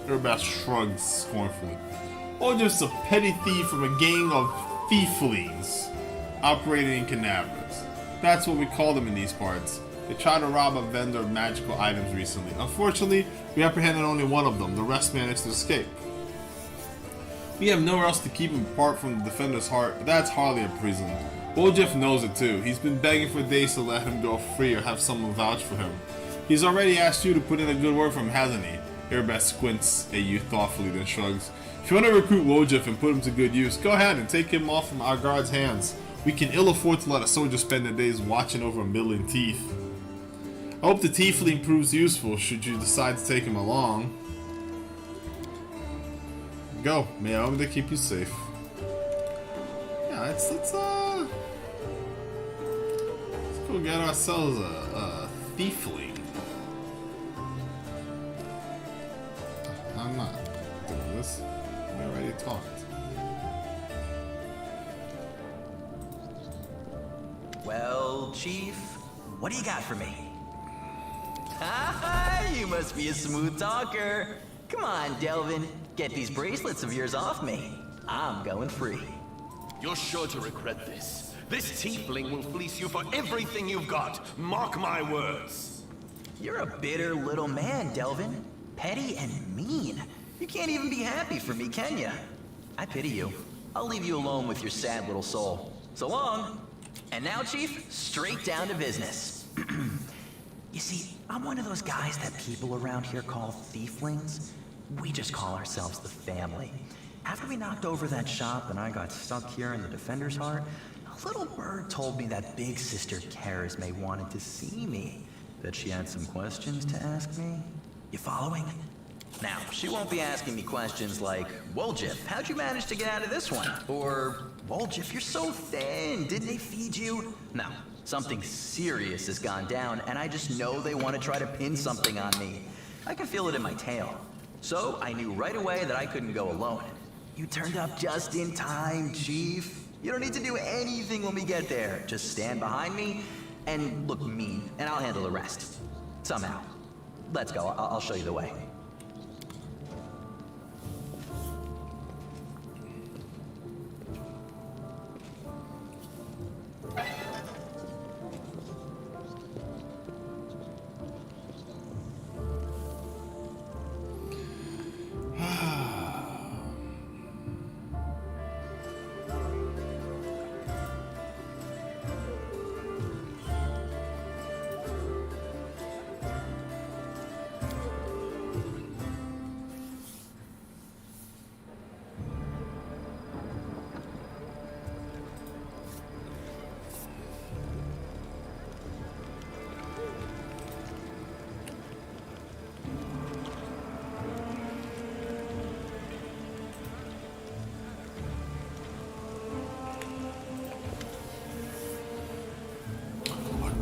Speaker 1: Erebeth shrugs scornfully. Or just a petty thief from a gang of thieflings operating in Canaveras. That's what we call them in these parts. They tried to rob a vendor of magical items recently. Unfortunately, we apprehended only one of them. The rest managed to escape. We have nowhere else to keep him apart from the Defender's Heart, but that's hardly a prison. Woljif knows it too. He's been begging for days to let him go free or have someone vouch for him. He's already asked you to put in a good word for him, hasn't he? Erebeth squints at you thoughtfully, then shrugs. If you want to recruit Woljif and put him to good use, go ahead and take him off from our guards' hands. We can ill afford to let a soldier spend their days watching over a million teeth. I hope the tiefling proves useful should you decide to take him along. Go. May I hope they keep you safe. Yeah, let's go get ourselves a thiefling. I'm not doing this. We already talked.
Speaker 2: Well, Chief, what do you got for me? Ha! You must be a smooth talker. Come on, Delvin. Get these bracelets of yours off me. I'm going free.
Speaker 3: You're sure to regret this. This tiefling will fleece you for everything you've got. Mark my words.
Speaker 2: You're a bitter little man, Delvin. Petty and mean. You can't even be happy for me, can you? I pity you. I'll leave you alone with your sad little soul. So long. And now, Chief, straight down to business. You see, I'm one of those guys that people around here call thieflings. We just call ourselves the family. After we knocked over that shop and I got stuck here in the Defender's Heart, a little bird told me that big sister Charisme wanted to see me. That she had some questions to ask me. You following? Now, she won't be asking me questions like, Woljif, how'd you manage to get out of this one? Or, Woljif, you're so thin, didn't they feed you? No, something serious has gone down, and I just know they want to try to pin something on me. I can feel it in my tail. So, I knew right away that I couldn't go alone. You turned up just in time, Chief. You don't need to do anything when we get there. Just stand behind me and look mean, and I'll handle the rest. Somehow. Let's go, I'll show you the way.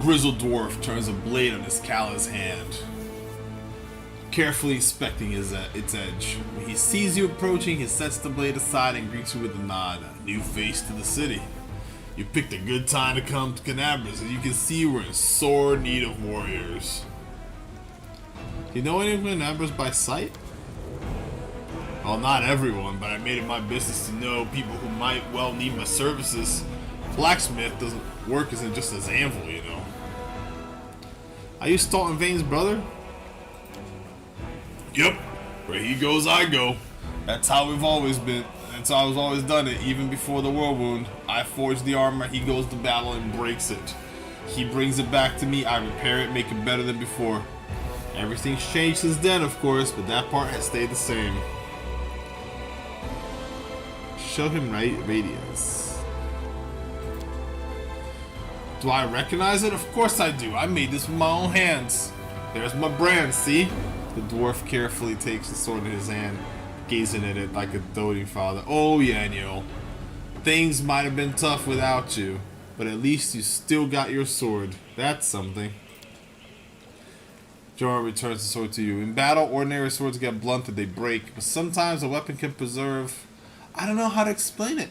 Speaker 1: Grizzled dwarf turns a blade on his callous hand, carefully inspecting its edge. When he sees you approaching, he sets the blade aside and greets you with a nod. A new face to the city. You picked a good time to come to Canaveras, and you can see we're in sore need of warriors. Do you know any of Canaveras by sight? Well, not everyone, but I made it my business to know people who might well need my services. Blacksmith doesn't work isn't just as anvil, you know. Are you Staunton Vane's brother? Yep. Where he goes, I go. That's how we've always been. That's how I've always done it, even before the Whirlwind. I forge the armor, he goes to battle and breaks it. He brings it back to me, I repair it, make it better than before. Everything's changed since then, of course, but that part has stayed the same. Show him radiance. Do I recognize it? Of course I do. I made this with my own hands. There's my brand, see? The dwarf carefully takes the sword in his hand, gazing at it like a doting father. Oh yeah, Neil. Things might have been tough without you, but at least you still got your sword. That's something. Jorah returns the sword to you. In battle, ordinary swords get blunted, they break, but sometimes a weapon can preserve... I don't know how to explain it.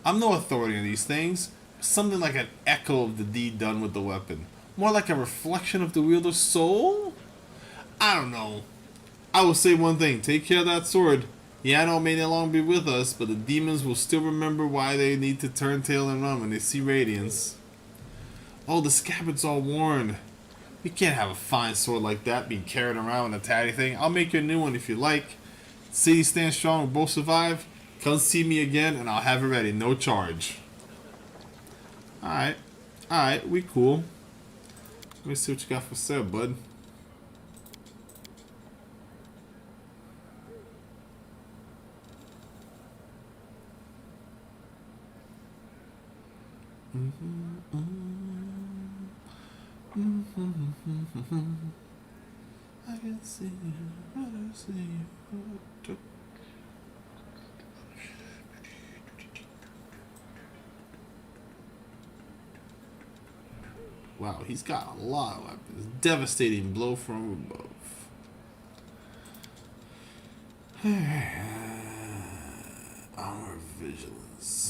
Speaker 1: I'm no authority on these things. Something like an echo of the deed done with the weapon. More like a reflection of the wielder's soul? I don't know. I will say one thing. Take care of that sword. Yano may no longer be with us, but the demons will still remember why they need to turn tail and run when they see radiance. Oh, the scabbard's all worn. We can't have a fine sword like that being carried around with a tatty thing. I'll make you a new one if you like. City stands strong, we'll both survive. Come see me again and I'll have it ready. No charge. Alright. Alright, we cool. Let me see what you got for sale, bud. I can see you, I see you. Wow, he's got a lot of weapons. Devastating blow from above. Armor vigilance.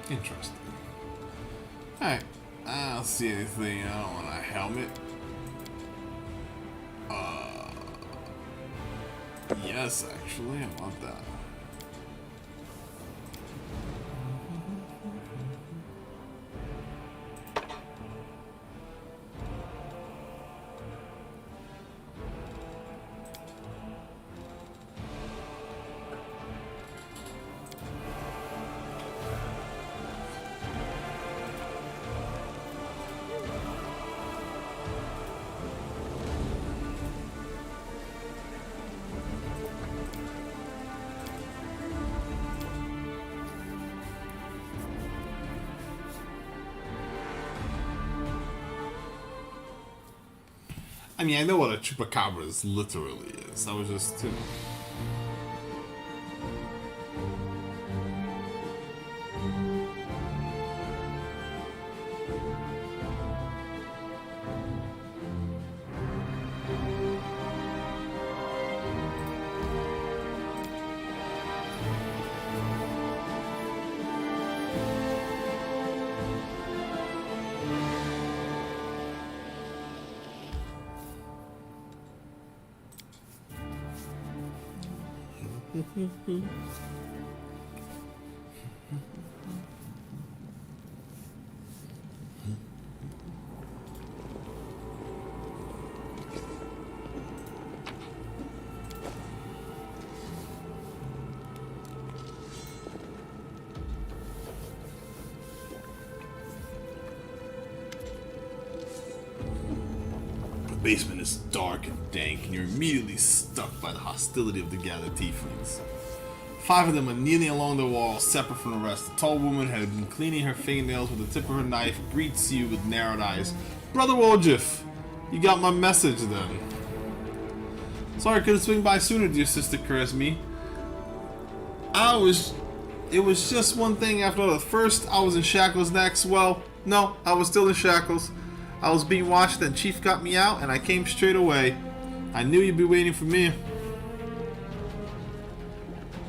Speaker 1: Interesting. Alright. I don't see anything. I don't want a helmet. Yes, actually. I want that. I mean, I know what a chupacabra is literally is. I was just, you know. The basement is dark and dank, and you're immediately struck by the hostility of the gathered tieflings. 5 of them are kneeling along the wall, separate from the rest. The tall woman had been cleaning her fingernails with the tip of her knife, greets you with narrowed eyes. Brother Woljif, you got my message then. Sorry I couldn't swing by sooner, dear sister, curse me. It was just one thing after the first. I was in shackles next. Well, no, I was still in shackles. I was being watched and Chief got me out and I came straight away. I knew you'd be waiting for me.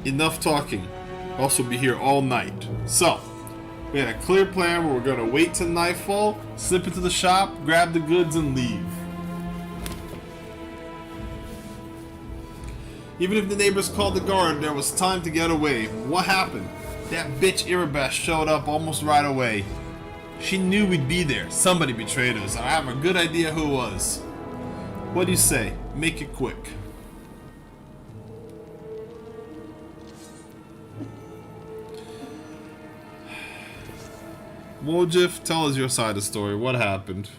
Speaker 1: Enough talking. I'll also be here all night. So, we had a clear plan where we're gonna wait till nightfall, slip into the shop, grab the goods and leave. Even if the neighbors called the guard, there was time to get away. What happened? That bitch Irabeth showed up almost right away. She knew we'd be there. Somebody betrayed us. I have a good idea who it was. What do you say? Make it quick. Wojif, tell us your side of the story. What happened?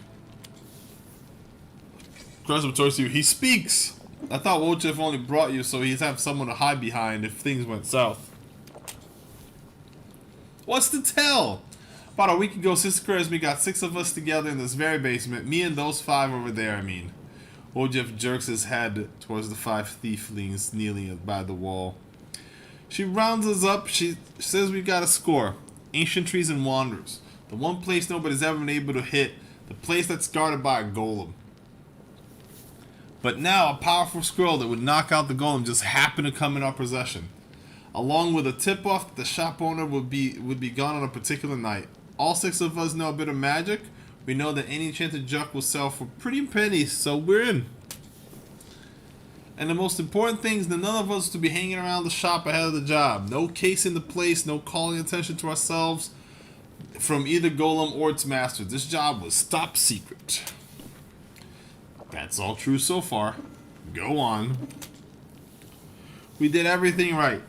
Speaker 1: Crescent towards you. He speaks! I thought Wojif only brought you so he'd have someone to hide behind if things went south. What's to tell? About a week ago, Sister Charisma got 6 of us together in this very basement. Me and those 5 over there, I mean. Wojif jerks his head towards the 5 thieflings kneeling by the wall. She rounds us up. She says we got a score. Ancient trees and wanderers. The one place nobody's ever been able to hit. The place that's guarded by a golem. But now a powerful scroll that would knock out the golem just happened to come in our possession. Along with a tip-off that the shop owner would be gone on a particular night. All 6 of us know a bit of magic. We know that any enchanted junk will sell for pretty pennies, so we're in. And the most important thing is that none of us to be hanging around the shop ahead of the job. No casing the place, no calling attention to ourselves from either golem or its master. This job was top secret. That's all true so far. Go on. We did everything right.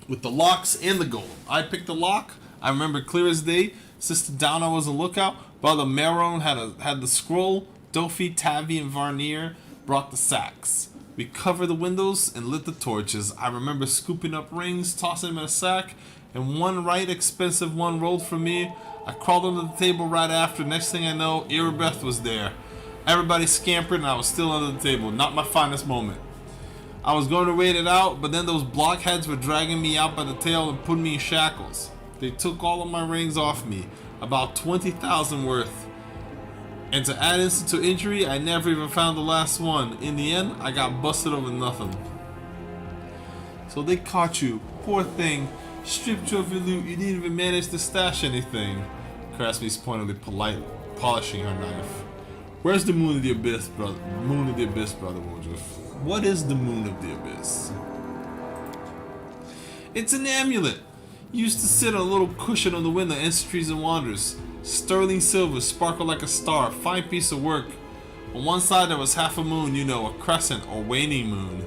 Speaker 1: With the locks and the golem. I picked the lock. I remember clear as day. Sister Donna was on lookout. Brother Maron had the scroll. Dofi, Tavi, and Varnier brought the sacks. We covered the windows and lit the torches. I remember scooping up rings, tossing them in a sack, and one right expensive one rolled for me. I crawled under the table right after. Next thing I know, Irabeth was there. Everybody scampered and I was still under the table. Not my finest moment. I was going to wait it out, but then those blockheads were dragging me out by the tail and putting me in shackles. They took all of my rings off me, about 20,000 worth. And to add insult to injury, I never even found the last one. In the end, I got busted over nothing. So they caught you, poor thing, stripped you of your loot, you didn't even manage to stash anything. Crasby's pointedly polite, polishing her knife. Where's the moon of the abyss, brother? Moon of the abyss, brother Wojif. What is the moon of the abyss? It's an amulet. Used to sit on a little cushion on the window, ancient trees and wanderers. Sterling silver, sparkled like a star, fine piece of work. On one side there was half a moon, you know, a crescent or waning moon.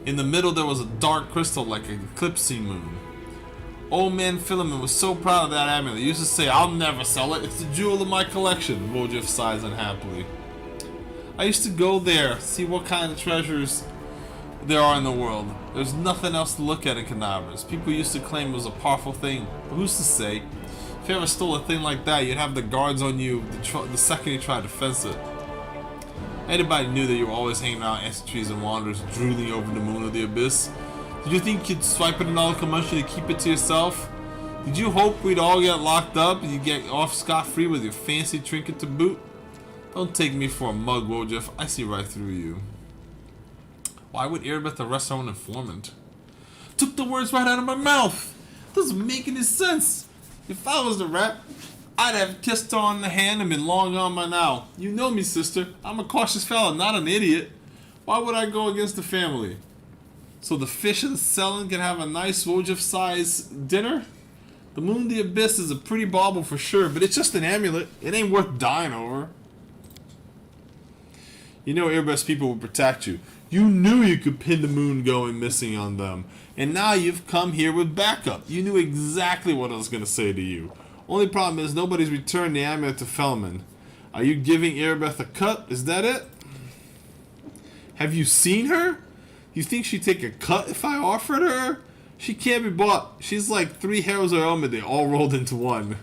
Speaker 1: In the middle there was a dark crystal like an eclipsing moon. Old man Philemon was so proud of that amulet. He used to say, I'll never sell it, it's the jewel of my collection. Wojif sighs unhappily. I used to go there, see what kind of treasures there are in the world. There's nothing else to look at in Canabras. People used to claim it was a powerful thing, but who's to say? If you ever stole a thing like that, you'd have the guards on you the second you tried to fence it. Anybody knew that you were always hanging out in ancient trees and wanderers, drooling over the moon of the abyss. Did you think you'd swipe it in all the commotion to keep it to yourself? Did you hope we'd all get locked up and you'd get off scot-free with your fancy trinket to boot? Don't take me for a mug, Wojif. I see right through you. Why would Irabeth arrest her own informant? Took the words right out of my mouth! Doesn't make any sense! If I was the rat, I'd have kissed her on the hand and been long gone by now. You know me, sister. I'm a cautious fella, not an idiot. Why would I go against the family? So the fish and the selling can have a nice Wojif-sized dinner? The moon of the abyss is a pretty bauble for sure, but it's just an amulet. It ain't worth dying over. You know Irabeth's people will protect you. You knew you could pin the moon going missing on them. And now you've come here with backup. You knew exactly what I was going to say to you. Only problem is nobody's returned the amulet to Felman. Are you giving Irabeth a cut? Is that it? Have you seen her? You think she'd take a cut if I offered her? She can't be bought. She's like 3 heroes of Elmade all rolled into one.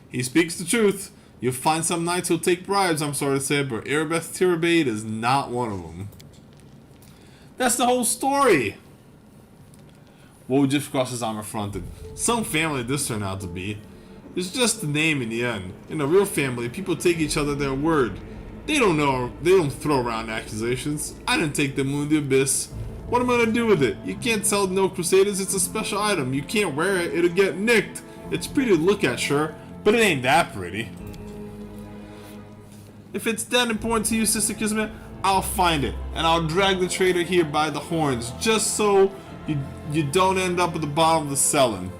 Speaker 1: He speaks the truth. You'll find some knights who'll take bribes, I'm sorry to say, but Irabeth Tirabade is not one of them. That's the whole story! Wojif crosses arm affronted. Some family this turned out to be. It's just the name in the end. In a real family, people take each other their word. They don't throw around accusations. I didn't take the moon of the abyss. What am I gonna do with it? You can't sell it to no crusaders, it's a special item. You can't wear it, it'll get nicked. It's pretty to look at, sure, but it ain't that pretty. If it's that important to you, Sister Kismet, I'll find it, and I'll drag the trader here by the horns, just so you don't end up at the bottom of the selling.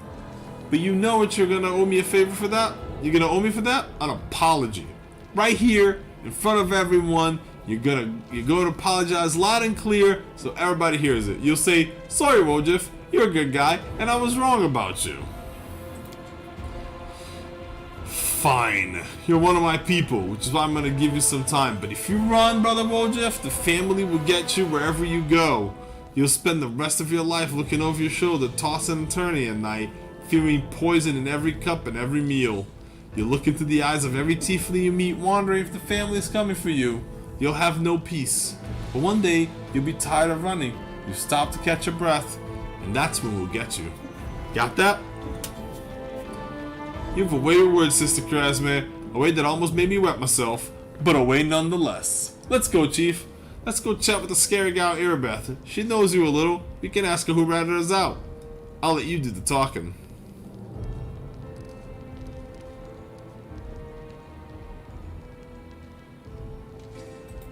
Speaker 1: But you know what you're gonna owe me a favor for that? You're gonna owe me for that? An apology. Right here, in front of everyone, you're going to apologize loud and clear so everybody hears it. You'll say, sorry Wojif, you're a good guy, and I was wrong about you. Fine. You're one of my people, which is why I'm going to give you some time. But if you run, Brother Wojif, the family will get you wherever you go. You'll spend the rest of your life looking over your shoulder, tossing and turning at night, fearing poison in every cup and every meal. You'll look into the eyes of every tiefling you meet, wondering if the family is coming for you. You'll have no peace. But one day, you'll be tired of running. You stop to catch your breath, and that's when we'll get you. Got that? You have a way of words, Sister Krasme. A way that almost made me wet myself, but a way nonetheless. Let's go, Chief. Let's go chat with the scary gal Irabeth. She knows you a little. We can ask her who ratted us out. I'll let you do the talking.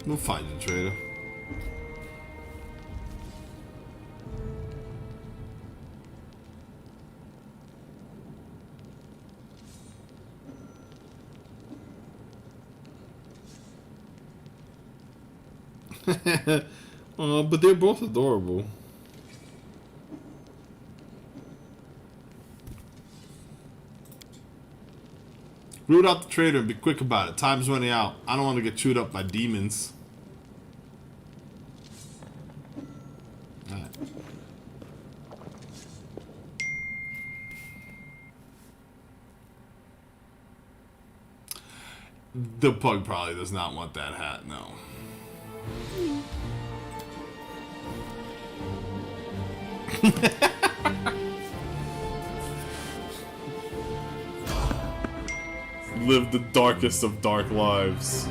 Speaker 1: We'll find you, trader. But they're both adorable. Root out the trader and be quick about it. Time's running out. I don't want to get chewed up by demons. Alright. The pug probably does not want that hat, no. Live the darkest of dark lives.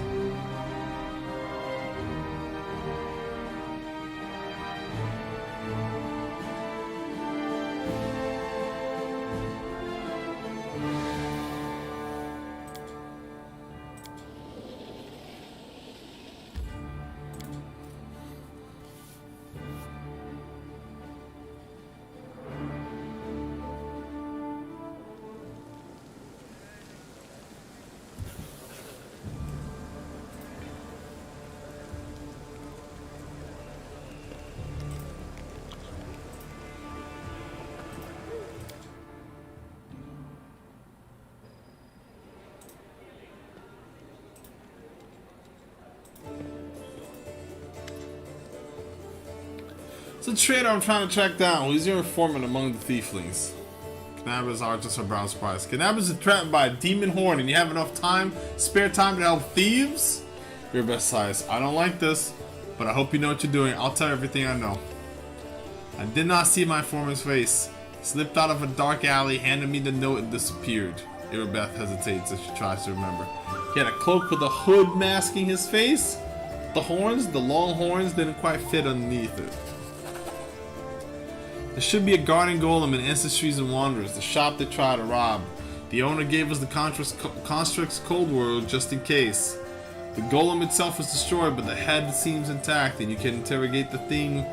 Speaker 1: It's a trader I'm trying to track down. Who's your informant among the thieflings? Cannabis artist or brown spice. Cannabis is threatened by a demon horn and you have enough time, spare time to help thieves? Your best size. I don't like this, but I hope you know what you're doing. I'll tell you everything I know. I did not see my informant's face. Slipped out of a dark alley, handed me the note and disappeared. Irabeth hesitates as she tries to remember. He had a cloak with a hood masking his face. The horns, the long horns, didn't quite fit underneath it. There should be a garden golem in Ancestries and Wanderers, the shop they tried to rob. The owner gave us the construct's cold word just in case. The golem itself was destroyed, but the head seems intact, and you can interrogate the thing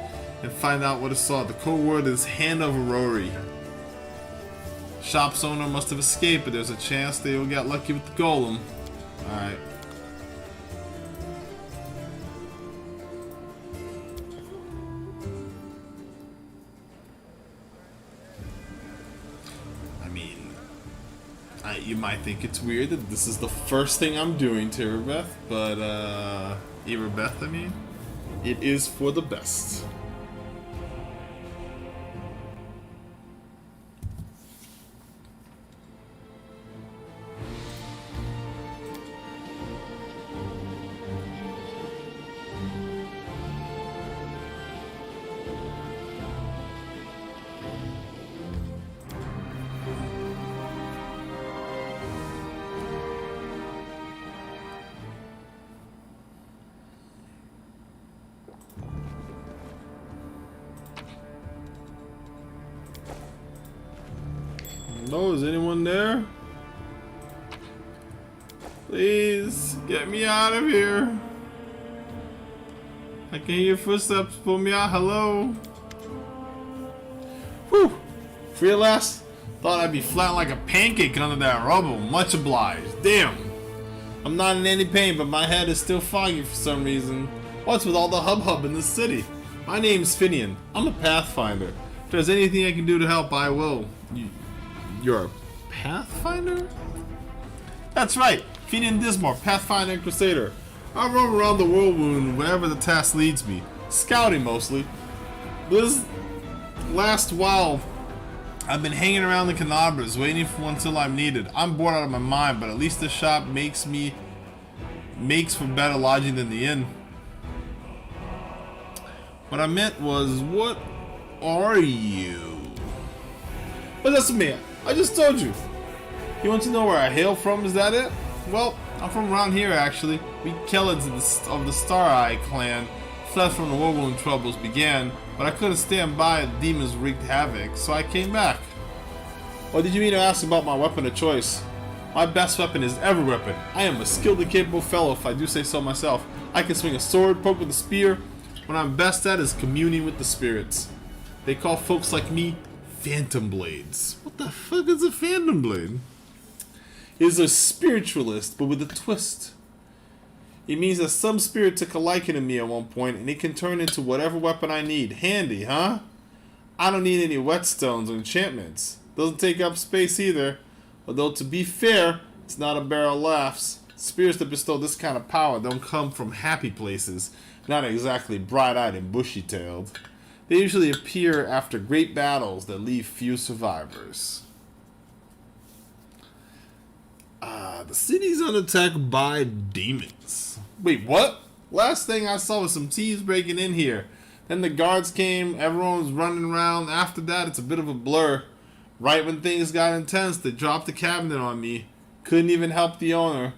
Speaker 1: and find out what it saw. The code word is Hand of Aurori. Shop's owner must have escaped, but there's a chance they will get lucky with the golem. Alright. You might think it's weird that this is the first thing I'm doing to Irabeth, but Irabeth, I mean, it is for the best. No, is anyone there? Please, get me out of here. I can hear your footsteps. Pull me out. Hello. Whew. Free at last? Thought I'd be flat like a pancake under that rubble. Much obliged. Damn. I'm not in any pain, but my head is still foggy for some reason. What's with all the hub in the city? My name's Finian. I'm a Pathfinder. If there's anything I can do to help, I will. You're a Pathfinder? That's right. Finian Dismore, Pathfinder and Crusader. I roam around the whirlwind wherever the task leads me. Scouting mostly. This last while, I've been hanging around the Canabras, waiting for until I'm needed. I'm bored out of my mind, but at least the shop makes for better lodging than the inn. What I meant was, what are you? But listen, man, I just told you. You want to know where I hail from? Is that it? Well, I'm from around here, actually. We Kellids of the Star Eye clan fled from the whirlwind troubles began, but I couldn't stand by the demons wreaked havoc, so I came back. Or did you mean to ask about my weapon of choice? My best weapon is every weapon. I am a skilled and capable fellow, if I do say so myself. I can swing a sword, poke with a spear. What I'm best at is communing with the spirits. They call folks like me Phantom Blades. What the fuck is a Phantom Blade? Is a spiritualist, but with a twist. It means that some spirit took a liking to me at one point, and it can turn into whatever weapon I need. Handy, huh? I don't need any whetstones or enchantments. Doesn't take up space either. Although, to be fair, it's not a barrel of laughs. Spirits that bestow this kind of power don't come from happy places. Not exactly bright-eyed and bushy-tailed. They usually appear after great battles that leave few survivors. The city's under attack by demons. Wait, what? Last thing I saw was some thieves breaking in here. Then the guards came, everyone was running around. After that, it's a bit of a blur. Right when things got intense, they dropped the cabinet on me. Couldn't even help the owner.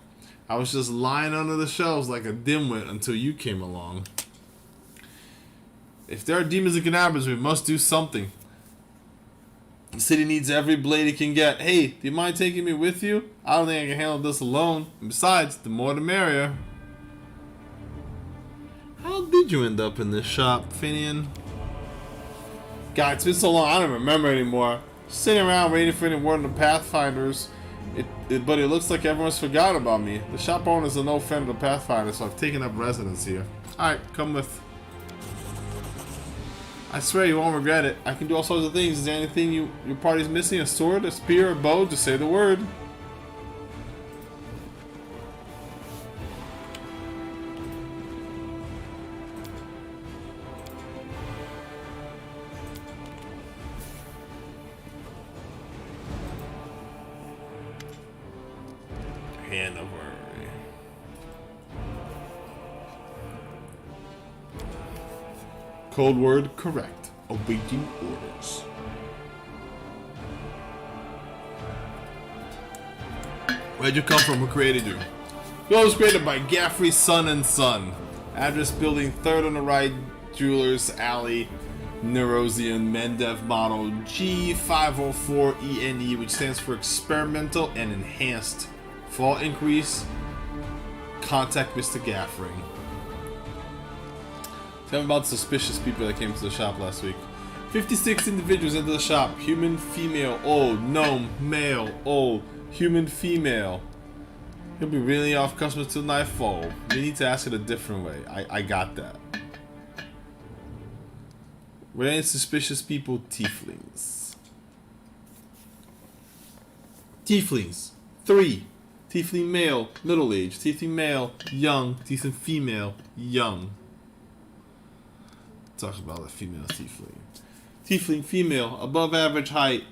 Speaker 1: I was just lying under the shelves like a dimwit until you came along. If there are demons and Canabras, we must do something. The city needs every blade it can get. Hey, do you mind taking me with you? I don't think I can handle this alone. And besides, the more the merrier. How did you end up in this shop, Finian? God, it's been so long, I don't remember anymore. Sitting around waiting for any word on the Pathfinders. But it looks like everyone's forgot about me. The shop owners are no friend of the Pathfinders, so I've taken up residence here. Alright, come with. I swear you won't regret it. I can do all sorts of things. Is there anything your party's missing? A sword, a spear, a bow? Just say the word. Hand over. Code word correct. Awaiting orders. Where'd you come from? Who created you? It was created by Gaffrey, Son and Son. Address building 3rd on the right, Jewelers Alley, Nerosian, Mendev model G504ENE, which stands for Experimental and Enhanced. For all inquiries, contact Mr. Gaffring. Tell me about the suspicious people that came to the shop last week. 56 individuals entered the shop. Human, female, old, gnome, male, old, human, female. He'll be reeling off customers till nightfall. We need to ask it a different way. I got that. Were there any suspicious people? Tieflings. Tieflings. 3. Tiefling male, middle age. Tiefling male, young. Tiefling female, young. Talks about a female tiefling. Tiefling female, above average height.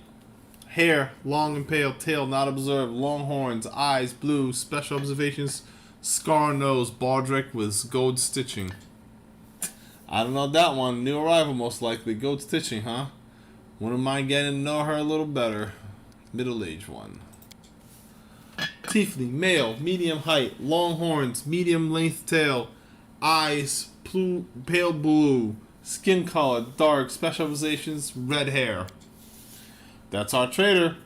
Speaker 1: Hair, long and pale. Tail, not observed. Long horns. Eyes, blue. Special observations. Scar nose. Baldric with gold stitching. I don't know that one. New arrival, most likely. Gold stitching, huh? Wouldn't mind getting to know her a little better. Middle-aged one. Tiefling, male, medium height. Long horns. Medium length tail. Eyes, pale blue. Skin color, dark. Specializations, red hair. That's our trader.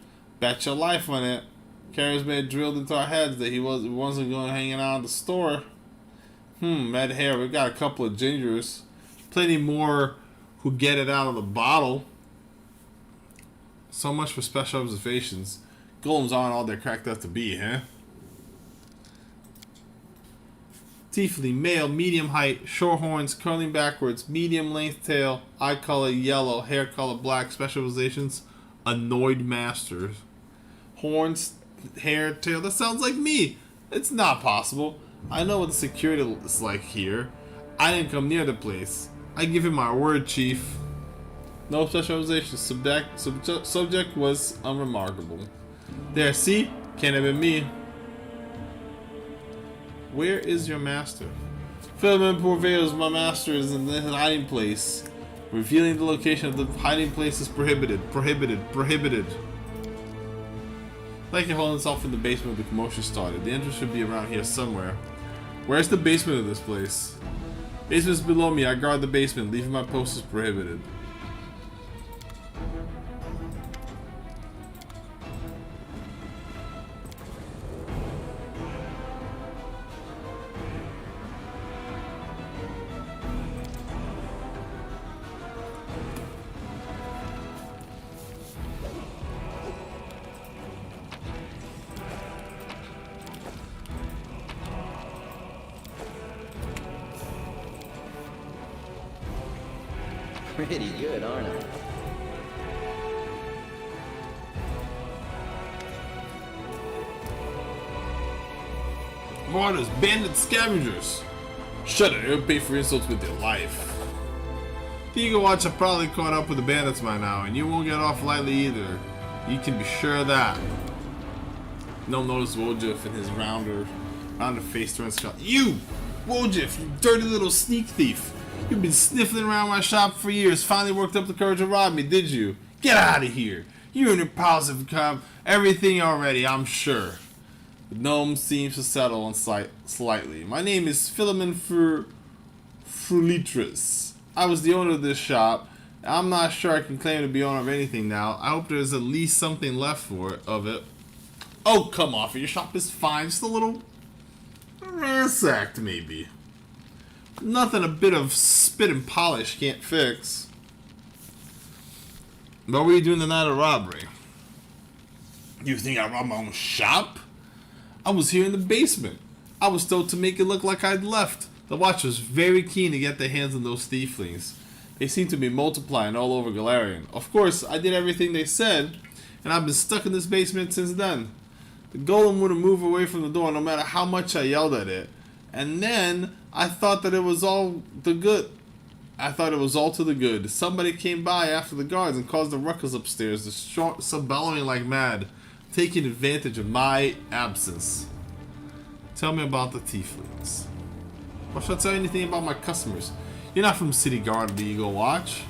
Speaker 1: Bet your life on it. Carrier's made drilled into our heads that he wasn't going hanging out in the store. Red hair. We've got a couple of gingers. Plenty more who get it out of the bottle. So much for special observations. Golems aren't all they're cracked up to be, huh? Tiefling, male, medium height, short horns, curling backwards, medium length tail, eye color yellow, hair color black, specializations, annoyed masters. Horns, hair, tail, that sounds like me. It's not possible. I know what the security is like here. I didn't come near the place. I give him my word, chief. No specialization. Subject was unremarkable. There, see? Can't have been me. Where is your master? Philemon Purveyor's my master is in the hiding place. Revealing the location of the hiding place is prohibited. Prohibited. Like you're holding himself in the basement where the commotion started. The entrance should be around here somewhere. Where's the basement of this place? Basement's below me. I guard the basement. Leaving my post is prohibited.
Speaker 2: Pretty good, aren't I?
Speaker 1: Marauders, bandits, scavengers. Shut it, you'll pay for insults with your life. The Eagle Watch are probably caught up with the bandits by now, and you won't get off lightly either. You can be sure of that. No notice Wojif and his rounder face turns scout. You! Wojif, you dirty little sneak thief! You've been sniffling around my shop for years, finally worked up the courage to rob me, did you? Get out of here! You and your pals have come everything already, I'm sure. The gnome seems to settle on slightly. My name is Philemon Frulitris. I was the owner of this shop. I'm not sure I can claim to be owner of anything now. I hope there's at least something left of it. Oh, come off it. Your shop is fine. Just a little ransacked, maybe. Nothing a bit of spit and polish can't fix. What were you doing the night of robbery? You think I robbed my own shop? I was here in the basement. I was told to make it look like I'd left. The watch was very keen to get their hands on those thieflings. They seem to be multiplying all over Galarian. Of course, I did everything they said, and I've been stuck in this basement since then. The golem wouldn't move away from the door no matter how much I yelled at it. And then I thought that it was all to the good. Somebody came by after the guards and caused a ruckus upstairs, bellowing like mad, taking advantage of my absence. Tell me about the tieflings. Why should I tell you anything about my customers? You're not from City Guard of the Eagle Watch.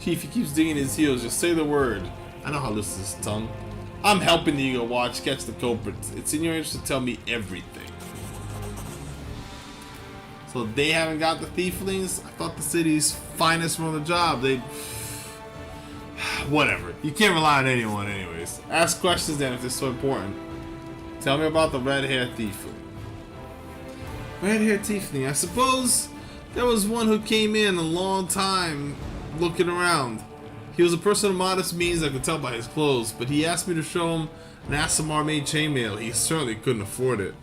Speaker 1: Chief, he keeps digging his heels. Just say the word. I know how to loosen his tongue. I'm helping the Eagle Watch catch the culprits. It's in your interest to tell me everything. So they haven't got the thieflings? I thought the city's finest were on the job. Whatever. You can't rely on anyone anyways. Ask questions then if they're so important. Tell me about the red-haired tiefling. Red-haired tiefling. I suppose there was one who came in a long time looking around. He was a person of modest means, I could tell by his clothes, but he asked me to show him an Asimar-made chainmail. He certainly couldn't afford it.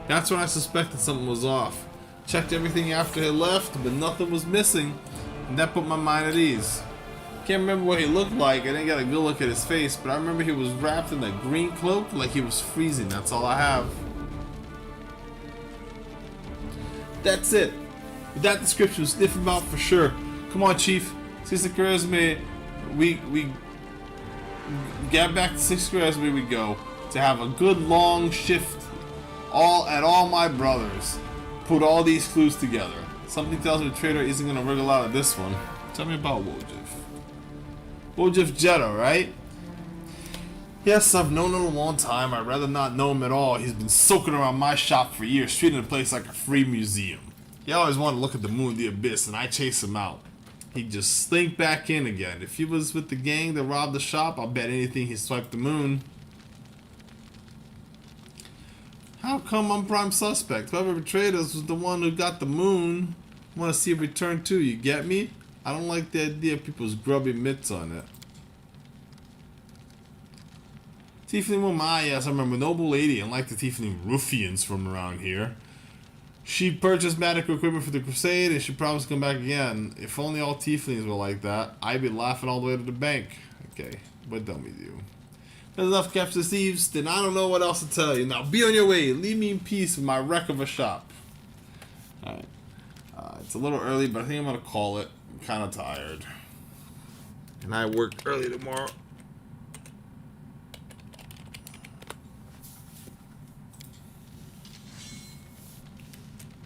Speaker 1: That's when I suspected something was off. Checked everything after he left, but nothing was missing, and that put my mind at ease. Can't remember what he looked like. I didn't get a good look at his face, but I remember he was wrapped in a green cloak like he was freezing. That's all I have. That's it. With that description, sniff him out for sure. Come on, Chief. 6 Charisma. We get back to 6 Charisma we go. To have a good long shift at all my brothers. Put all these clues together. Something tells me the traitor isn't going to wriggle out of this one. Tell me about Wojif. Wojif Jetta, right? Yes, I've known him a long time. I'd rather not know him at all. He's been soaking around my shop for years, treating the place like a free museum. He always wanted to look at the moon, the abyss, and I chase him out. He'd just slink back in again. If he was with the gang that robbed the shop, I'll bet anything he swiped the moon. How come I'm prime suspect? Whoever betrayed us was the one who got the moon. Want to see a return too, you get me? I don't like the idea of people's grubby mitts on it. Tiefling woman, yes, I remember. Noble lady, unlike the Tiefling ruffians from around here. She purchased medical equipment for the crusade and she promised to come back again. If only all Tieflings were like that, I'd be laughing all the way to the bank. Okay, what dummy do? There's enough to capture the thieves, then I don't know what else to tell you. Now be on your way. Leave me in peace with my wreck of a shop. Alright. It's a little early, but I think I'm going to call it. I'm kind of tired. And I work early tomorrow.